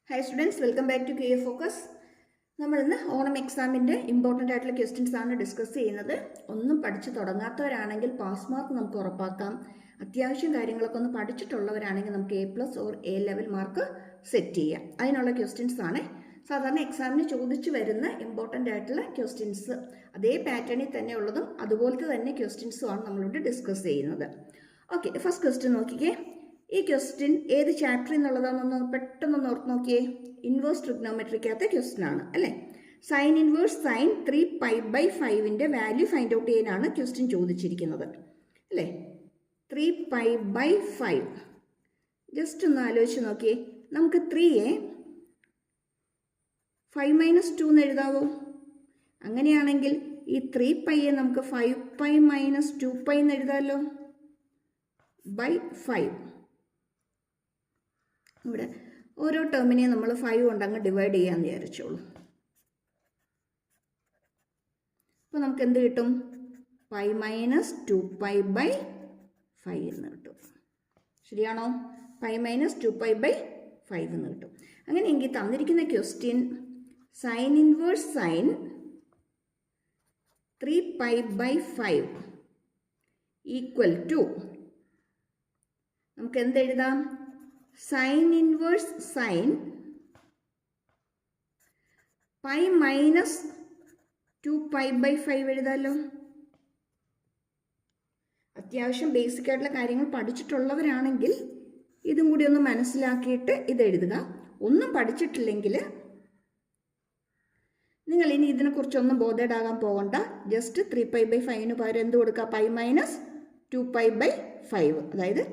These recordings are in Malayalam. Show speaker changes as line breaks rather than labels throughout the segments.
Hi students, welcome back to KA Focus. നമ്മൾ ഇന്ന് ഓണം എക്സാമിൻ്റെ ഇമ്പോർട്ടൻ്റ് ആയിട്ടുള്ള ക്വസ്റ്റ്യൻസ് ആണ് ഡിസ്കസ് ചെയ്യുന്നത്. ഒന്നും പഠിച്ചു തുടങ്ങാത്തവരാണെങ്കിൽ പാസ് മാർക്ക് നമുക്ക് ഉറപ്പാക്കാം. അത്യാവശ്യം കാര്യങ്ങളൊക്കെ ഒന്ന് പഠിച്ചിട്ടുള്ളവരാണെങ്കിൽ നമുക്ക് A+ or A level mark set ചെയ്യാം. അതിനുള്ള ക്വസ്റ്റ്യൻസ് ആണ് സാധാരണ എക്സാമിന് ചോദിച്ചു വരുന്ന ഇമ്പോർട്ടൻ്റ് ആയിട്ടുള്ള ക്വസ്റ്റ്യൻസ്. അതേ പാറ്റേണിൽ തന്നെ ഉള്ളതും അതുപോലത്തെ തന്നെ ക്വസ്റ്റ്യൻസും ആണ് നമ്മളിവിടെ ഡിസ്കസ് ചെയ്യുന്നത്. ഓക്കെ, ഫസ്റ്റ് ക്വസ്റ്റ്യൻ നോക്കിക്കേ. ഈ ക്വസ്റ്റ്യൻ ഏത് ചാപ്റ്ററിൽ നിന്നുള്ളതാണെന്നൊന്ന് പെട്ടെന്നൊന്ന് ഓർത്ത് നോക്കിയേ. ഇൻവേഴ്സ് ട്രിഗ്നോമെട്രിക്കകത്തെ ക്വസ്റ്റ്യൻ ആണ് അല്ലേ. Sine inverse sine 3π/5 value find out ചെയ്യാനാണ് ക്വസ്റ്റ്യൻ ചോദിച്ചിരിക്കുന്നത് അല്ലേ. 3π/5 ജസ്റ്റ് ഒന്ന് ആലോചിച്ച് നോക്കിയേ. നമുക്ക് 3യെ 5 - 2 എന്ന് എഴുതാവോ? അങ്ങനെയാണെങ്കിൽ ഈ 3πയെ നമുക്ക് 5π - 2π എന്ന് എഴുതാമല്ലോ. /5 ഇവിടെ ഓരോ ടേമിനെയും നമ്മൾ 5 കൊണ്ട് അങ്ങ് ഡിവൈഡ് ചെയ്യാമെന്ന് വിചാരിച്ചോളൂ. അപ്പോൾ നമുക്ക് എന്ത് കിട്ടും? π - 2π/5 എന്ന് കിട്ടും. ശരിയാണോ? π - 2π/5 എന്ന് കിട്ടും. അങ്ങനെയെങ്കിൽ തന്നിരിക്കുന്ന question sine inverse sine 3π/5 equal to നമുക്ക് എന്തെഴുതാം? സൈൻ ഇൻവേഴ്സ് സൈൻ π - 2π/5 എഴുതാമല്ലോ. അത്യാവശ്യം ബേസിക് ആയിട്ടുള്ള കാര്യങ്ങൾ പഠിച്ചിട്ടുള്ളവരാണെങ്കിൽ ഇതും കൂടി ഒന്ന് മനസ്സിലാക്കിയിട്ട് ഇത് എഴുതുക. ഒന്നും പഠിച്ചിട്ടില്ലെങ്കിൽ നിങ്ങൾ ഇനി ഇതിനെക്കുറിച്ചൊന്നും ബോധേഡാകാൻ പോകണ്ട. ജസ്റ്റ് 3π/5 പകരം എന്ത് കൊടുക്കുക? π - 2π/5. അതായത്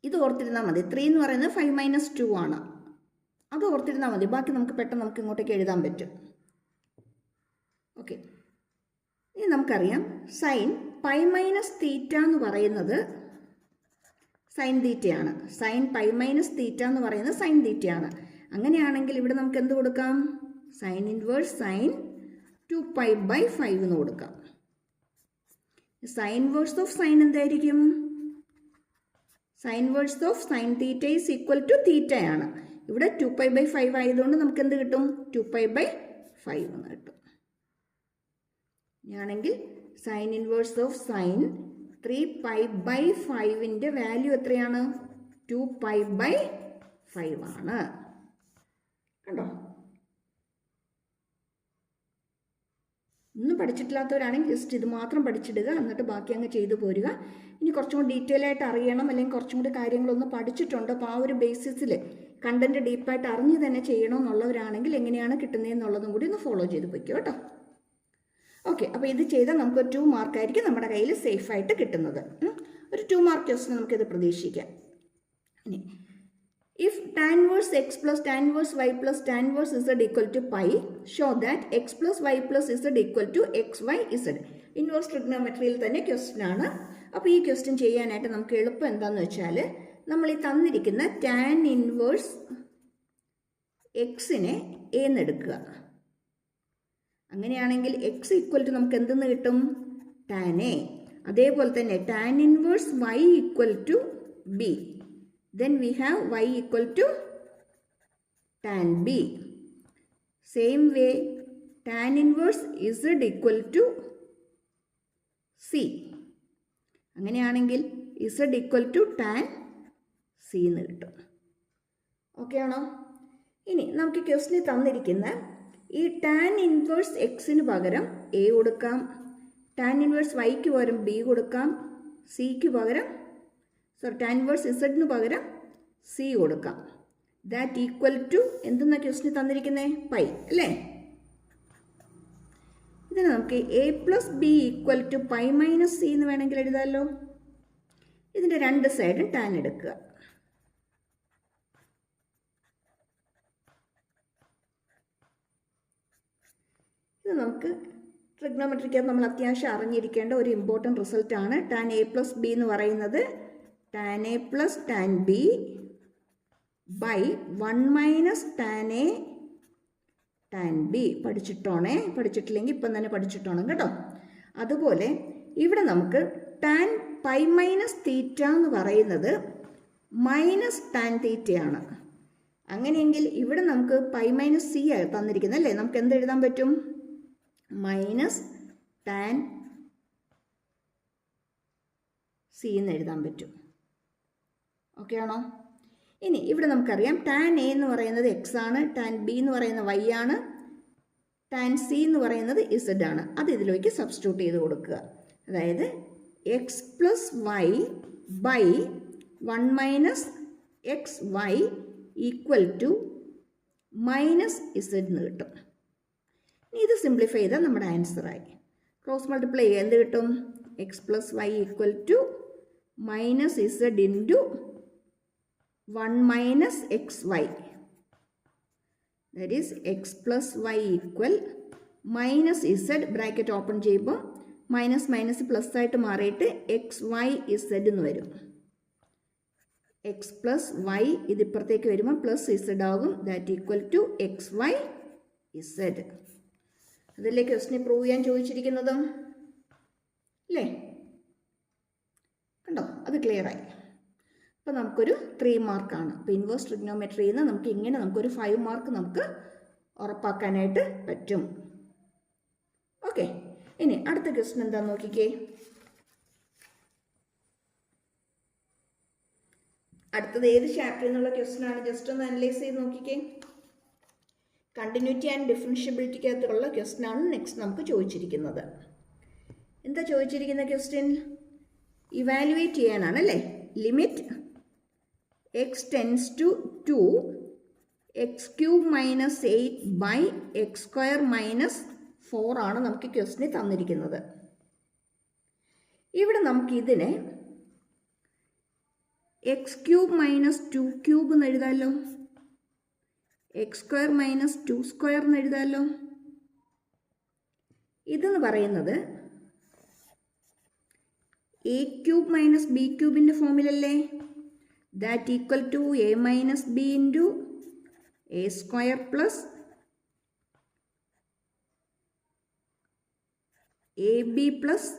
ഇത് ഓർത്തിരുന്നാൽ മതി. 3 എന്ന് പറയുന്നത് 5 - 2 ആണ്. അത് ഓർത്തിരുന്നാൽ മതി. ബാക്കി നമുക്ക് ഇങ്ങോട്ടേക്ക് എഴുതാൻ പറ്റും. ഓക്കെ, ഇനി നമുക്കറിയാം സൈൻ π - θ എന്ന് പറയുന്നത് സൈൻ തീറ്റയാണ്. സൈൻ π - θ എന്ന് പറയുന്നത് സൈൻ തീറ്റയാണ്. അങ്ങനെയാണെങ്കിൽ ഇവിടെ നമുക്ക് എന്ത് കൊടുക്കാം? സൈൻ ഇൻവേഴ്സ് സൈൻ 2π/5 എന്ന് കൊടുക്കാം. സൈൻ വേഴ്സ് ഓഫ് സൈൻ എന്തായിരിക്കും? Sine inverse of sine theta is equal to തീറ്റയാണ്. ഇവിടെ 2π/5 ആയതുകൊണ്ട് നമുക്ക് എന്ത് കിട്ടും? 2π/5 എന്ന് കിട്ടും. ആണെങ്കിൽ sine inverse of sine 3π/5 value എത്രയാണ്? 2π/5 ആണ്. കണ്ടോ? ഒന്നും പഠിച്ചിട്ടില്ലാത്തവരാണെങ്കിൽ ജസ്റ്റ് ഇത് മാത്രം പഠിച്ചിടുക, എന്നിട്ട് ബാക്കി അങ്ങ് ചെയ്തു പോരുക. ഇനി കുറച്ചും കൂടി ഡീറ്റെയിൽ ആയിട്ട് അറിയണം, അല്ലെങ്കിൽ കുറച്ചും കൂടി കാര്യങ്ങളൊന്നും പഠിച്ചിട്ടുണ്ട്, അപ്പോൾ ആ ഒരു ബേസിസിൽ കണ്ടന്റ് ഡീപ്പായിട്ട് അറിഞ്ഞ് തന്നെ ചെയ്യണമെന്നുള്ളവരാണെങ്കിൽ എങ്ങനെയാണ് കിട്ടുന്നതെന്നുള്ളതും കൂടി ഒന്ന് ഫോളോ ചെയ്ത് പോയിക്കോ കേട്ടോ. ഓക്കെ, അപ്പോൾ ഇത് ചെയ്താൽ നമുക്ക് 2 മാർക്കായിരിക്കും നമ്മുടെ കയ്യിൽ സേഫായിട്ട് കിട്ടുന്നത്. ഒരു 2 മാർക്ക് ക്വസ്റ്റ്യൻ നമുക്കിത് പ്രതീക്ഷിക്കാം. ഇനി if tan inverse x plus tan inverse y plus tan inverse z equal to pi, show that x plus y plus z equal to xy z. ഇൻവേഴ്സ് ട്രിഗ്നോമെട്രിയിൽ തന്നെ ക്വസ്റ്റ്യൻ ആണ്. അപ്പോൾ ഈ ക്വസ്റ്റ്യൻ ചെയ്യാനായിട്ട് നമുക്ക് എളുപ്പം എന്താണെന്ന് വെച്ചാൽ, നമ്മൾ ഈ തന്നിരിക്കുന്ന tan ഇൻവേഴ്സ് എക്സിനെ എന്ന് എടുക്കുക. അങ്ങനെയാണെങ്കിൽ x ഈക്വൽ ടു നമുക്ക് എന്തെന്ന് കിട്ടും? tan a. അതേപോലെ തന്നെ tan inverse y equal to b. Then we have y equal to tan b. Same way tan inverse z equal to c. അങ്ങനെയാണെങ്കിൽ z equal to tan c എന്ന് കിട്ടും. ഓക്കെ ആണോ? ഇനി നമുക്ക് ക്വസ്റ്റ്യൻ തന്നിരിക്കുന്ന ഈ tan ഇൻവേഴ്സ് എക്സിന് പകരം a കൊടുക്കാം, tan ഇൻവേഴ്സ് വൈക്ക് പകരം b കൊടുക്കാം, സിക്ക് പകരം tan ഇൻവേഴ്സ് ഇസഡിന് പകരം സി കൊടുക്കാം. ദാറ്റ് ഈക്വൽ ടു എന്തെന്നാ ക്വസ്റ്റ്യൻ തന്നിരിക്കുന്നത്? പൈ അല്ലേ. ഇതിന് നമുക്ക് a + b equal to π - c എന്ന് വേണമെങ്കിൽ എഴുതാമല്ലോ. ഇതിൻ്റെ രണ്ട് സൈഡും ടാൻ എടുക്കുക. ഇത് നമുക്ക് ട്രിഗ്നോമെട്രിക്കകത്ത് നമ്മൾ അത്യാവശ്യം അറിഞ്ഞിരിക്കേണ്ട ഒരു ഇമ്പോർട്ടൻറ്റ് റിസൾട്ടാണ്. tan a + b എന്ന് പറയുന്നത് tan a plus tan b by 1 - tan a tan b. പഠിച്ചിട്ടില്ലെങ്കിൽ ഇപ്പം തന്നെ പഠിച്ചിട്ടോണം കേട്ടോ. അതുപോലെ ഇവിടെ നമുക്ക് tan π - θ എന്ന് പറയുന്നത് മൈനസ് ടാൻ തീറ്റയാണ്. അങ്ങനെയെങ്കിൽ ഇവിടെ നമുക്ക് പൈ മൈനസ് സി ആണ് തന്നിരിക്കുന്നത് അല്ലേ. നമുക്ക് എന്ത് എഴുതാൻ പറ്റും? മൈനസ് ടാൻ സി എന്ന് എഴുതാൻ പറ്റും. ഓക്കെ ആണോ? ഇനി ഇവിടെ നമുക്കറിയാം ടാൻ എ എന്ന് പറയുന്നത് എക്സ് ആണ്, ടാൻ ബി എന്ന് പറയുന്ന വൈ ആണ്, ടാൻ സി എന്ന് പറയുന്നത് ഇസഡ് ആണ്. അത് ഇതിലേക്ക് സബ്സ്റ്റിറ്റ്യൂട്ട് ചെയ്ത് കൊടുക്കുക. അതായത് X plus Y by 1 minus X Y equal to minus Z എന്ന് കിട്ടും. ഇനി ഇത് സിംപ്ലിഫൈ ചെയ്താൽ നമ്മുടെ ആൻസറായി. ക്രോസ് മൾട്ടിപ്ലൈ ചെയ്യുക, എന്ത് കിട്ടും? X plus Y equal to minus Z into 1 minus X Y. That is X plus Y equal minus Z bracket open ചെയ്യുമ്പോൾ മൈനസ് മൈനസ് പ്ലസ് ആയിട്ട് മാറിയിട്ട് എക്സ് വൈ ഇസഡ് എന്ന് വരും. എക്സ് പ്ലസ് വൈ ഇതിപ്പുറത്തേക്ക് വരുമ്പോൾ പ്ലസ് ഇസഡ് ആകും. That equal to X Y Z. അതല്ലേ ക്വസ്റ്റിനെ പ്രൂവ് ചെയ്യാൻ ചോദിച്ചിരിക്കുന്നത് അല്ലേ? കണ്ടോ, അത് ക്ലിയറായി. അപ്പോൾ നമുക്കൊരു 3 മാർക്കാണ്. അപ്പോൾ ഇൻവേഴ്സ് ട്രിഗ്നോമെട്രിയിൽ നിന്ന് നമുക്ക് ഇങ്ങനെ നമുക്കൊരു 5 മാർക്ക് നമുക്ക് ഉറപ്പാക്കാനായിട്ട് പറ്റും. ഓക്കെ, ഇനി അടുത്ത ക്വസ്റ്റ്യൻ എന്താണെന്ന് നോക്കിക്കേ. അടുത്തത് ഏത് ചാപ്റ്ററിൽ നിന്നുള്ള ക്വസ്റ്റ്യൻ ആണ്? ജസ്റ്റ് ഒന്ന് അനലൈസ് ചെയ്ത് നോക്കിക്കേ. കണ്ടിന്യൂറ്റി ആൻഡ് ഡിഫറൻഷ്യബിലിറ്റിക്കകത്തുള്ള ക്വസ്റ്റ്യൻ ആണ് നെക്സ്റ്റ് നമുക്ക് ചോദിച്ചിരിക്കുന്നത്. എന്താ ചോദിച്ചിരിക്കുന്ന ക്വസ്റ്റ്യൻ? ഇവാലുവേറ്റ് ചെയ്യാനാണ് അല്ലേ. Limit X tends to 2 X cube minus 8 by X square minus 4 ആണ് നമുക്ക് ക്വസ്റ്റ്യൻ തന്നിരിക്കുന്നത്. ഇവിടെ നമുക്കിതിനെ എക്സ് ക്യൂബ് മൈനസ് 2 ക്യൂബ് എന്ന് എഴുതാമല്ലോ, എക്സ് സ്ക്വയർ മൈനസ് 2 സ്ക്വയർ എന്ന് എഴുതാമല്ലോ. ഇതെന്ന് പറയുന്നത് എ ക്യൂബ് മൈനസ് ബി ക്യൂബിൻ്റെ ഫോമിലല്ലേ. That equal to a minus b into a square plus a b plus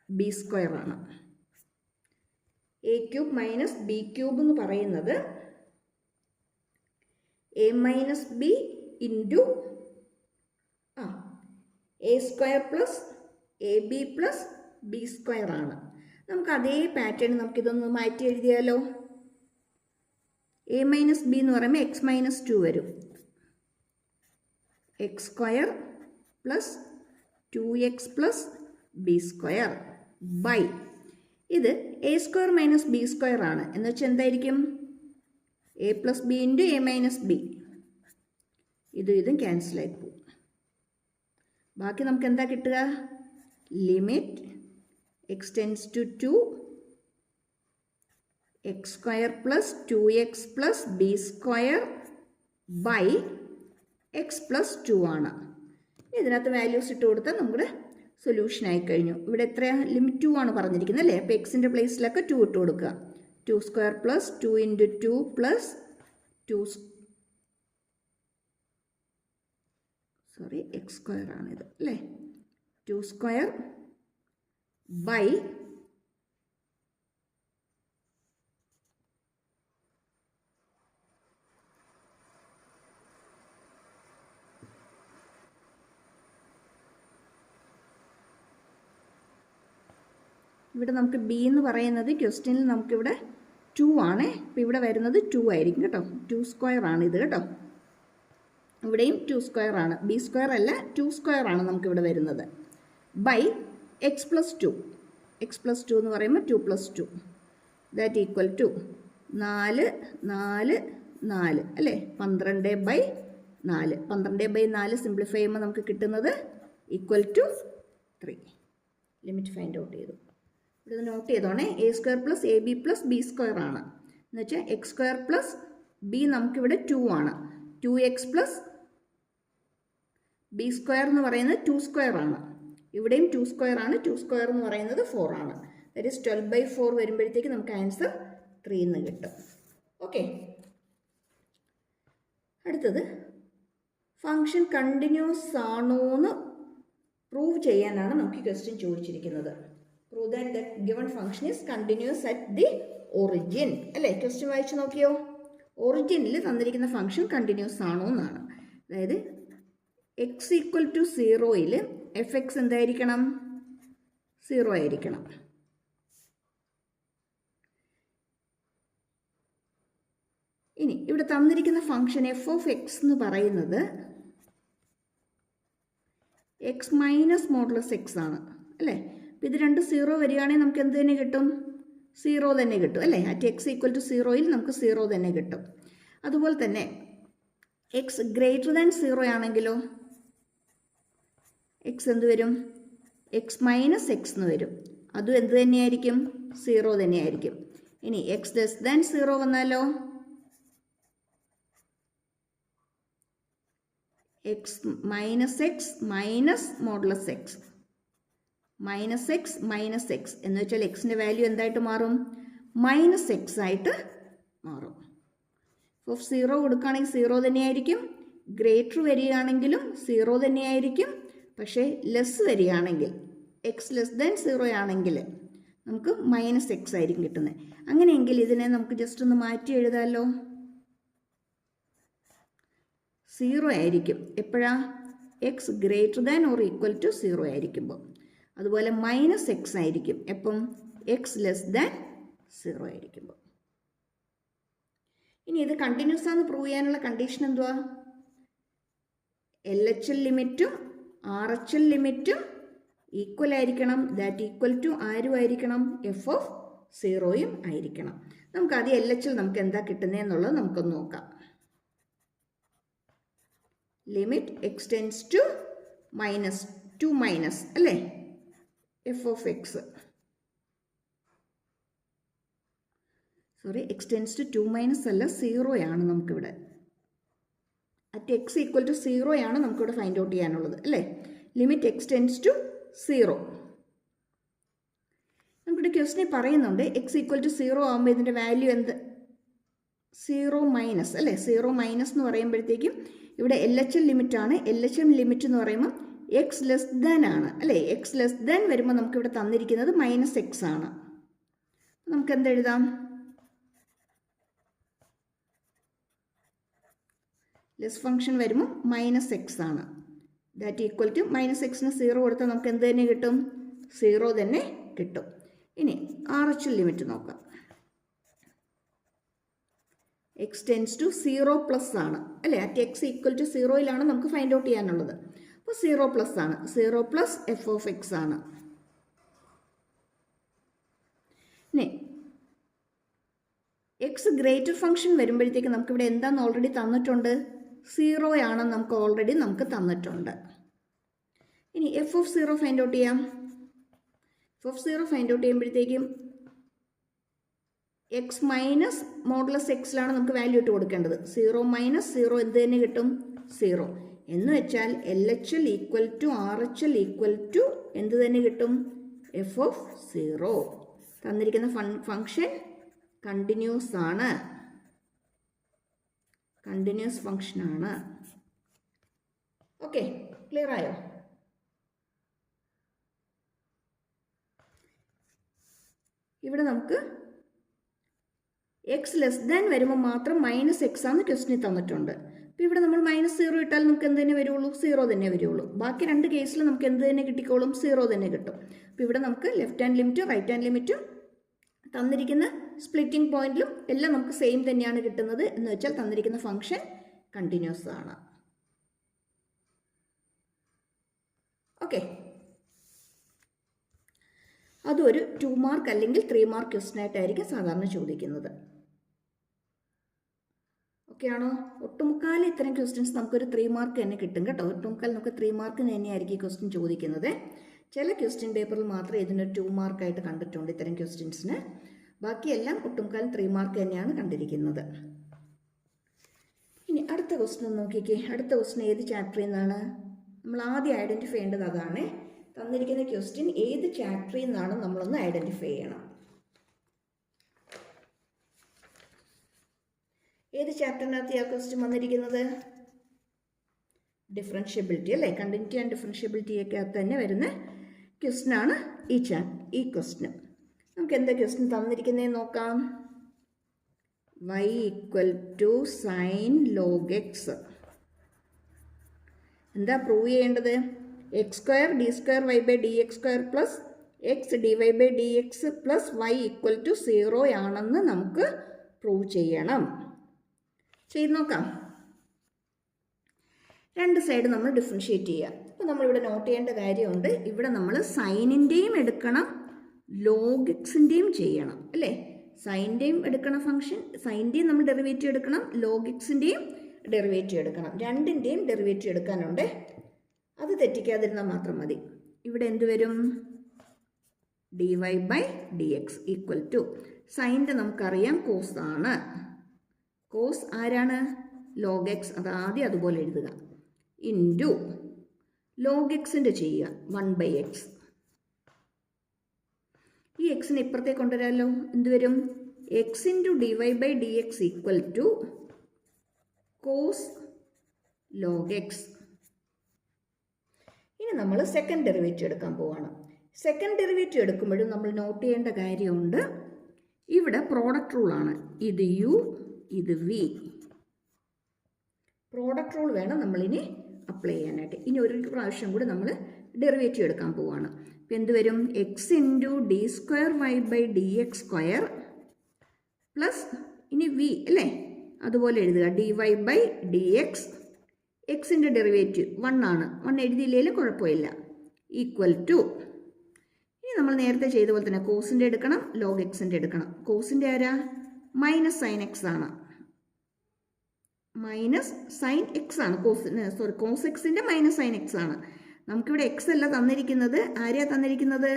b square ആണ്. A cube minus b cube എന്ന് പറയുന്നത് a minus b into a square plus a b plus b square ആണ്. നമുക്ക് അതേ പാറ്റേൺ നമുക്കിതൊന്ന് മാറ്റി എഴുതിയാലോ. എ മൈനസ് ബി എന്ന് പറയുമ്പോൾ എക്സ് മൈനസ് 2 വരും. X square plus 2x plus b square by ഇത് a square minus b square ആണ്. എന്ന് വെച്ചാൽ എന്തായിരിക്കും? A plus b into a minus b. ഇതും ക്യാൻസലായി പോകും. ബാക്കി നമുക്ക് എന്താ കിട്ടുക? Limit X tends to 2 x square plus 2x plus b square by X plus 2 ആണ്. ഇതിനകത്ത് വാല്യൂസ് ഇട്ട് കൊടുത്താൽ നമ്മുടെ സൊല്യൂഷൻ ആയി കഴിഞ്ഞു. ഇവിടെ എത്രയാ? ലിമിറ്റ് 2 ആണ് പറഞ്ഞിരിക്കുന്നത് അല്ലേ. അപ്പോൾ എക്സിൻ്റെ പ്ലേസിലൊക്കെ 2 ഇട്ട് കൊടുക്കുക. 2 square plus 2 into 2 plus 2 x square ആണിത് അല്ലേ. 2 സ്ക്വയർ ബൈ ഇവിടെ നമുക്ക് ബി എന്ന് പറയുന്നത് ക്വസ്റ്റ്യനിൽ നമുക്കിവിടെ 2 ആണ്. അപ്പോൾ ഇവിടെ വരുന്നത് 2 ആയിരിക്കും കേട്ടോ. 2 സ്ക്വയർ ആണ് ഇത് കേട്ടോ. ഇവിടെയും 2 സ്ക്വയർ ആണ്. ബി സ്ക്വയർ അല്ല, 2 സ്ക്വയർ ആണ് നമുക്കിവിടെ വരുന്നത്. By X plus 2. X plus 2 എന്ന് പറയുമ്പോൾ 2 പ്ലസ് 2 ദാറ്റ് ഈക്വൽ ടു 4 4 4 അല്ലേ. 12/4. 12/4 സിംപ്ലിഫൈ ചെയ്യുമ്പോൾ നമുക്ക് കിട്ടുന്നത് equal to 3. Limit find out ചെയ്തു. ഇവിടെ നോട്ട് ചെയ്തോണേ. A square plus a b plus b square ആണ്. എന്ന് വെച്ചാൽ എക്സ് സ്ക്വയർ പ്ലസ് ബി നമുക്കിവിടെ 2 ആണ്. 2x പ്ലസ് ബി സ്ക്വയർ എന്ന് പറയുന്നത് 2 സ്ക്വയർ ആണ്. ഇവിടെയും 2 സ്ക്വയർ ആണ്. 2 സ്ക്വയർ എന്ന് പറയുന്നത് 4 ആണ്. ദാറ്റ് ഈസ് 12/4 വരുമ്പോഴത്തേക്ക് നമുക്ക് ആൻസർ 3 എന്ന് കിട്ടും. ഓക്കെ, അടുത്തത് ഫംഗ്ഷൻ കണ്ടിന്യൂസ് ആണോ എന്ന് പ്രൂവ് ചെയ്യാനാണ് നമുക്ക് ഈ ക്വസ്റ്റ്യൻ ചോദിച്ചിരിക്കുന്നത്. Prove that the given function is continuous at the origin അല്ലേ. ക്വസ്റ്റ്യൻ വായിച്ചു നോക്കിയോ. ഒറിജിനിൽ തന്നിരിക്കുന്ന ഫംഗ്ഷൻ കണ്ടിന്യൂസ് ആണോ എന്നാണ്. അതായത് എക്സ് ഈക്വൽ ടു 0യിൽ എഫ് എക്സ് എന്തായിരിക്കണം? 0 ആയിരിക്കണം. ഇനി ഇവിടെ തന്നിരിക്കുന്ന ഫംഗ്ഷൻ എഫ് ഓഫ് എക്സ് എന്ന് പറയുന്നത് എക്സ് മൈനസ് മോഡുലസ് എക്സ് ആണ് അല്ലേ. അപ്പോൾ ഇത് രണ്ട് 0 വരികയാണെങ്കിൽ നമുക്ക് എന്ത് തന്നെ കിട്ടും? 0 തന്നെ കിട്ടും അല്ലേ. അറ്റ് എക്സ് ഈക്വൽ ടു 0യിൽ നമുക്ക് 0 തന്നെ കിട്ടും. അതുപോലെ തന്നെ എക്സ് ഗ്രേറ്റർ ദാൻ 0 ആണെങ്കിലോ എക്സ് എന്ത് വരും? എക്സ് മൈനസ് എക്സ് എന്ന് വരും. അതും എന്ത് തന്നെയായിരിക്കും? 0 തന്നെയായിരിക്കും. ഇനി എക്സ് ലെസ് ദാൻ 0 വന്നാലോ X minus modulus X minus X എന്ന് വെച്ചാൽ എക്സിൻ്റെ വാല്യൂ എന്തായിട്ട് മാറും? മൈനസ് എക്സ് ആയിട്ട് മാറും. ഓഫ് 0 കൊടുക്കുകയാണെങ്കിൽ 0 തന്നെയായിരിക്കും. ഗ്രേറ്റർ വരികയാണെങ്കിലും 0 തന്നെയായിരിക്കും. പക്ഷേ ലെസ് വരികയാണെങ്കിൽ എക്സ് ലെസ് ദാൻ 0 ആണെങ്കിൽ നമുക്ക് മൈനസ് എക്സ് ആയിരിക്കും കിട്ടുന്നത്. അങ്ങനെയെങ്കിൽ ഇതിനെ നമുക്ക് ജസ്റ്റ് ഒന്ന് മാറ്റി എഴുതാമല്ലോ. 0 ആയിരിക്കും എപ്പോഴാ? X greater than or equal to 0 ആയിരിക്കുമ്പോൾ. അതുപോലെ മൈനസ് എക്സ് ആയിരിക്കും എപ്പം? എക്സ് ലെസ് ദാൻ 0 ആയിരിക്കുമ്പോൾ. ഇനി ഇത് കണ്ടിന്യൂസ് ആണെന്ന് പ്രൂവ് ചെയ്യാനുള്ള കണ്ടീഷൻ എന്തുവാ? LHL ലിമിറ്റും RHL ലിമിറ്റും ഈക്വൽ ആയിരിക്കണം. ദാറ്റ് ഈക്വൽ ടു ആരും ആയിരിക്കണം? എഫ് ഓഫ് 0യും ആയിരിക്കണം. നമുക്ക് ആദ്യം LHL നമുക്ക് എന്താ കിട്ടുന്നതെന്നുള്ളത് നമുക്കൊന്ന് നോക്കാം. Limit X tends to minus അല്ലേ f of x. Sorry, x tends to 2 അല്ല 0 ആണ് നമുക്കിവിടെ. അറ്റ് എക്സ് ഈക്വൽ ടു 0 ആണ് നമുക്കിവിടെ ഫൈൻഡ് ഔട്ട് ചെയ്യാനുള്ളത് അല്ലേ. Limit X tends to 0. നമുക്കിവിടെ ക്വസ്റ്റ്യൻ പറയുന്നുണ്ട് എക്സ് ഈക്വൽ ടു 0 ആകുമ്പോൾ ഇതിൻ്റെ വാല്യൂ എന്ത്? 0 മൈനസ് അല്ലേ. 0 മൈനസ് എന്ന് പറയുമ്പോഴത്തേക്കും ഇവിടെ LHL ലിമിറ്റാണ്. LHL ലിമിറ്റ് എന്ന് പറയുമ്പോൾ എക്സ് ലെസ് ദാൻ ആണ് അല്ലേ. എക്സ് ലെസ് ദാൻ വരുമ്പോൾ നമുക്കിവിടെ തന്നിരിക്കുന്നത് മൈനസ് എക്സ് ആണ്. നമുക്ക് എന്തെഴുതാം? ലെസ് ഫംഗ്ഷൻ വരുമ്പോൾ മൈനസ് എക്സ് ആണ്. ദാറ്റ് ഈക്വൽ ടു മൈനസ് എക്സിന് 0 കൊടുത്താൽ നമുക്ക് എന്ത് തന്നെ കിട്ടും? 0 തന്നെ കിട്ടും. ഇനി RHL ലിമിറ്റ് നോക്കാം. എക്സ് ടെൻസ് ടു 0 പ്ലസ് ആണ് അല്ലേ. അറ്റ് എക്സ് ഈക്വൽ ടു 0യിലാണ് നമുക്ക് ഫൈൻഡ് ഔട്ട് ചെയ്യാനുള്ളത്. അപ്പോൾ 0 പ്ലസ് ആണ്. 0 പ്ലസ് എഫ് ഓഫ് എക്സ് ആണ്. ഇനി എക്സ് ഗ്രേറ്റർ ഫംഗ്ഷൻ വരുമ്പോഴത്തേക്ക് നമുക്കിവിടെ എന്താണെന്ന് ഓൾറെഡി തന്നിട്ടുണ്ട്? 0 ആണെന്ന് നമുക്ക് ഓൾറെഡി തന്നിട്ടുണ്ട്. ഇനി എഫ് ഓഫ് 0 ഫൈൻഡ് ഔട്ട് ചെയ്യാം. എഫ് ഓഫ് 0 ഫൈൻഡ് ഔട്ട് ചെയ്യുമ്പോഴത്തേക്കും എക്സ് മൈനസ് മോഡുലസ് എക്സിലാണ് നമുക്ക് വാല്യൂ ഇട്ട് കൊടുക്കേണ്ടത്. 0 മൈനസ് 0 എന്ത് തന്നെ കിട്ടും? 0 എന്ന് വെച്ചാൽ LHL equal to RHL equal to എന്ത് തന്നെ കിട്ടും? F of 0. തന്നിരിക്കുന്ന ഫംഗ്ഷൻ കണ്ടിന്യൂസ് ആണ്. കണ്ടിന്യൂസ് ഫംഗ്ഷനാണ്. ഓക്കെ, ക്ലിയർ ആയോ? ഇവിടെ നമുക്ക് എക്സ് ലെസ് ദാൻ വരുമ്പോൾ മാത്രം മൈനസ് എക്സ് ആണ് ക്വസ്റ്റിന് തന്നിട്ടുണ്ട്. അപ്പോൾ ഇവിടെ നമ്മൾ -0 ഇട്ടാൽ നമുക്ക് എന്ത് തന്നെ വരുള്ളൂ? 0 തന്നെ വരുള്ളൂ. ബാക്കി രണ്ട് കേസിൽ നമുക്ക് എന്ത് തന്നെ കിട്ടിക്കോളും? 0 തന്നെ കിട്ടും. അപ്പോൾ ഇവിടെ നമുക്ക് ലെഫ്റ്റ് ഹാൻഡ് ലിമിറ്റും റൈറ്റ് ഹാൻഡ് ലിമിറ്റും തന്നിരിക്കുന്ന സ്പ്ലിറ്റിംഗ് പോയിന്റിലും എല്ലാം നമുക്ക് സെയിം തന്നെയാണ് കിട്ടുന്നത്. എന്ന് വെച്ചാൽ തന്നിരിക്കുന്ന ഫംഗ്ഷൻ കണ്ടിന്യൂസ് ആണ്. ഓക്കെ, അതൊരു 2 മാർക്ക് അല്ലെങ്കിൽ 3 മാർക്ക് ക്വസ്റ്റനായിട്ടായിരിക്കും സാധാരണ ചോദിക്കുന്നത്. ഓക്കെ ആണോ? ഒട്ടുമുക്കാൽ ഇത്തരം ക്വസ്റ്റ്യൻസ് നമുക്കൊരു 3 മാർക്ക് തന്നെ കിട്ടും കേട്ടോ. ഒട്ടുമുക്കാൽ നമുക്ക് 3 മാർക്ക് തന്നെയായിരിക്കും ഈ ക്വസ്റ്റ്യൻ ചോദിക്കുന്നത്. ചില ക്വസ്റ്റ്യൻ പേപ്പറിൽ മാത്രമേ ഇതിനൊരു 2 മാർക്കായിട്ട് കണ്ടിട്ടുണ്ട് ഇത്തരം ക്വസ്റ്റ്യൻസിന്. ബാക്കിയെല്ലാം ഒട്ടുമുക്കാൽ 3 മാർക്ക് തന്നെയാണ് കണ്ടിരിക്കുന്നത്. ഇനി അടുത്ത ക്വസ്റ്റ്യൻ നോക്കിക്കേ. അടുത്ത ക്വസ്റ്റ്യൻ ഏത് ചാപ്റ്ററിൽ നിന്നാണ്? നമ്മൾ ആദ്യം ഐഡൻറ്റിഫൈ ചെയ്യേണ്ടത് അതാണ്. തന്നിരിക്കുന്ന ക്വസ്റ്റ്യൻ ഏത് ചാപ്റ്ററിൽ നിന്നാണ് നമ്മളൊന്ന് ഐഡൻറ്റിഫൈ ചെയ്യണം. ഏത് ചാപ്റ്ററിനകത്ത് ആ ക്വസ്റ്റ്യൻ വന്നിരിക്കുന്നത്? ഡിഫറൻഷ്യബിലിറ്റി അല്ലേ. കണ്ടിന്യൂറ്റി ആൻഡ് ഡിഫറൻഷ്യബിലിറ്റി ഒക്കെ അകത്ത് തന്നെ വരുന്ന ക്വസ്റ്റ്യനാണ് ഈ ക്വസ്റ്റ്യൻ. നമുക്ക് എന്താ ക്വസ്റ്റ്യൻ തന്നിരിക്കുന്നതെന്ന് നോക്കാം. y equal to sine log X. എന്താ പ്രൂവ് ചെയ്യേണ്ടത്? X square D square Y by D X square plus X D Y by D X plus Y equal to 0 ആണെന്ന് നമുക്ക് പ്രൂവ് ചെയ്യണം. ചെയ്ത് നോക്കാം. രണ്ട് സൈഡ് നമ്മൾ ഡിഫറൻഷ്യേറ്റ് ചെയ്യുക. അപ്പോൾ നമ്മളിവിടെ നോട്ട് ചെയ്യേണ്ട കാര്യമുണ്ട്, ഇവിടെ നമ്മൾ സൈനിൻ്റെയും എടുക്കണം ലോഗ് എക്സിൻ്റെയും ചെയ്യണം അല്ലേ. സൈൻ്റെയും എടുക്കണം ഫംഗ്ഷൻ, സൈൻ്റെയും നമ്മൾ ഡെറിവേറ്റീവ് എടുക്കണം, ലോഗ് എക്സിൻ്റെയും ഡെറിവേറ്റീവ് എടുക്കണം. രണ്ടിൻ്റെയും ഡെറിവേറ്റീവ് എടുക്കാനുണ്ട്. അത് തെറ്റിക്കാതിരുന്നാൽ മാത്രം മതി. ഇവിടെ എന്ത് വരും? D Y by D X equal to സൈൻ്റെ നമുക്കറിയാം കോസ് ആണ്. കോസ് ആരാണ്? Log x. അത് ആദ്യം അതുപോലെ എഴുതുക. ഇൻറ്റു ലോഗ് എക്സിൻ്റെ ചെയ്യുക 1/x. ഈ എക്സിനെ ഇപ്പുറത്തേക്ക് കൊണ്ടുവരാമല്ലോ. എന്ത് വരും? X into D Y by D X equal to cos log X. ഇനി നമ്മൾ സെക്കൻഡ് ഡെറിവേറ്റീവ് എടുക്കാൻ പോവാണ്. സെക്കൻഡ് ഡെറിവേറ്റീവ് എടുക്കുമ്പോഴും നമ്മൾ നോട്ട് ചെയ്യേണ്ട കാര്യമുണ്ട്, ഇവിടെ പ്രോഡക്റ്റ് റൂളാണ്. ഇത് യു, ഇത് വി. പ്രോഡക്റ്റ് റൂൾ വേണം നമ്മളിനി അപ്ലൈ ചെയ്യാനായിട്ട്. ഇനി ഒരു പ്രാവശ്യം കൂടി നമ്മൾ ഡെറിവേറ്റീവ് എടുക്കാൻ പോവുകയാണ്. അപ്പോൾ എന്ത് വരും? X into D square Y by D X square plus ഇനി വി അല്ലേ, അതുപോലെ എഴുതുക. D Y by D X, എക്സിൻ്റെ ഡെറിവേറ്റീവ് 1 ആണ്, 1 എഴുതിയില്ലെങ്കിലും കുഴപ്പമില്ല, ഈക്വൽ ടു ഇനി നമ്മൾ നേരത്തെ ചെയ്ത പോലെ തന്നെ കോസിൻ്റെ എടുക്കണം, ലോഗ് എക്സിൻ്റെ എടുക്കണം. കോസിൻ്റെ ആരാ? മൈനസ് സൈൻ എക്സ് ആണ്. മൈനസ് സൈൻ എക്സ് ആണ് കോസ് എക്സിൻ്റെ മൈനസ് സൈൻ എക്സ് ആണ്. നമുക്കിവിടെ എക്സ് അല്ല തന്നിരിക്കുന്നത്, ആരെയാ തന്നിരിക്കുന്നത്?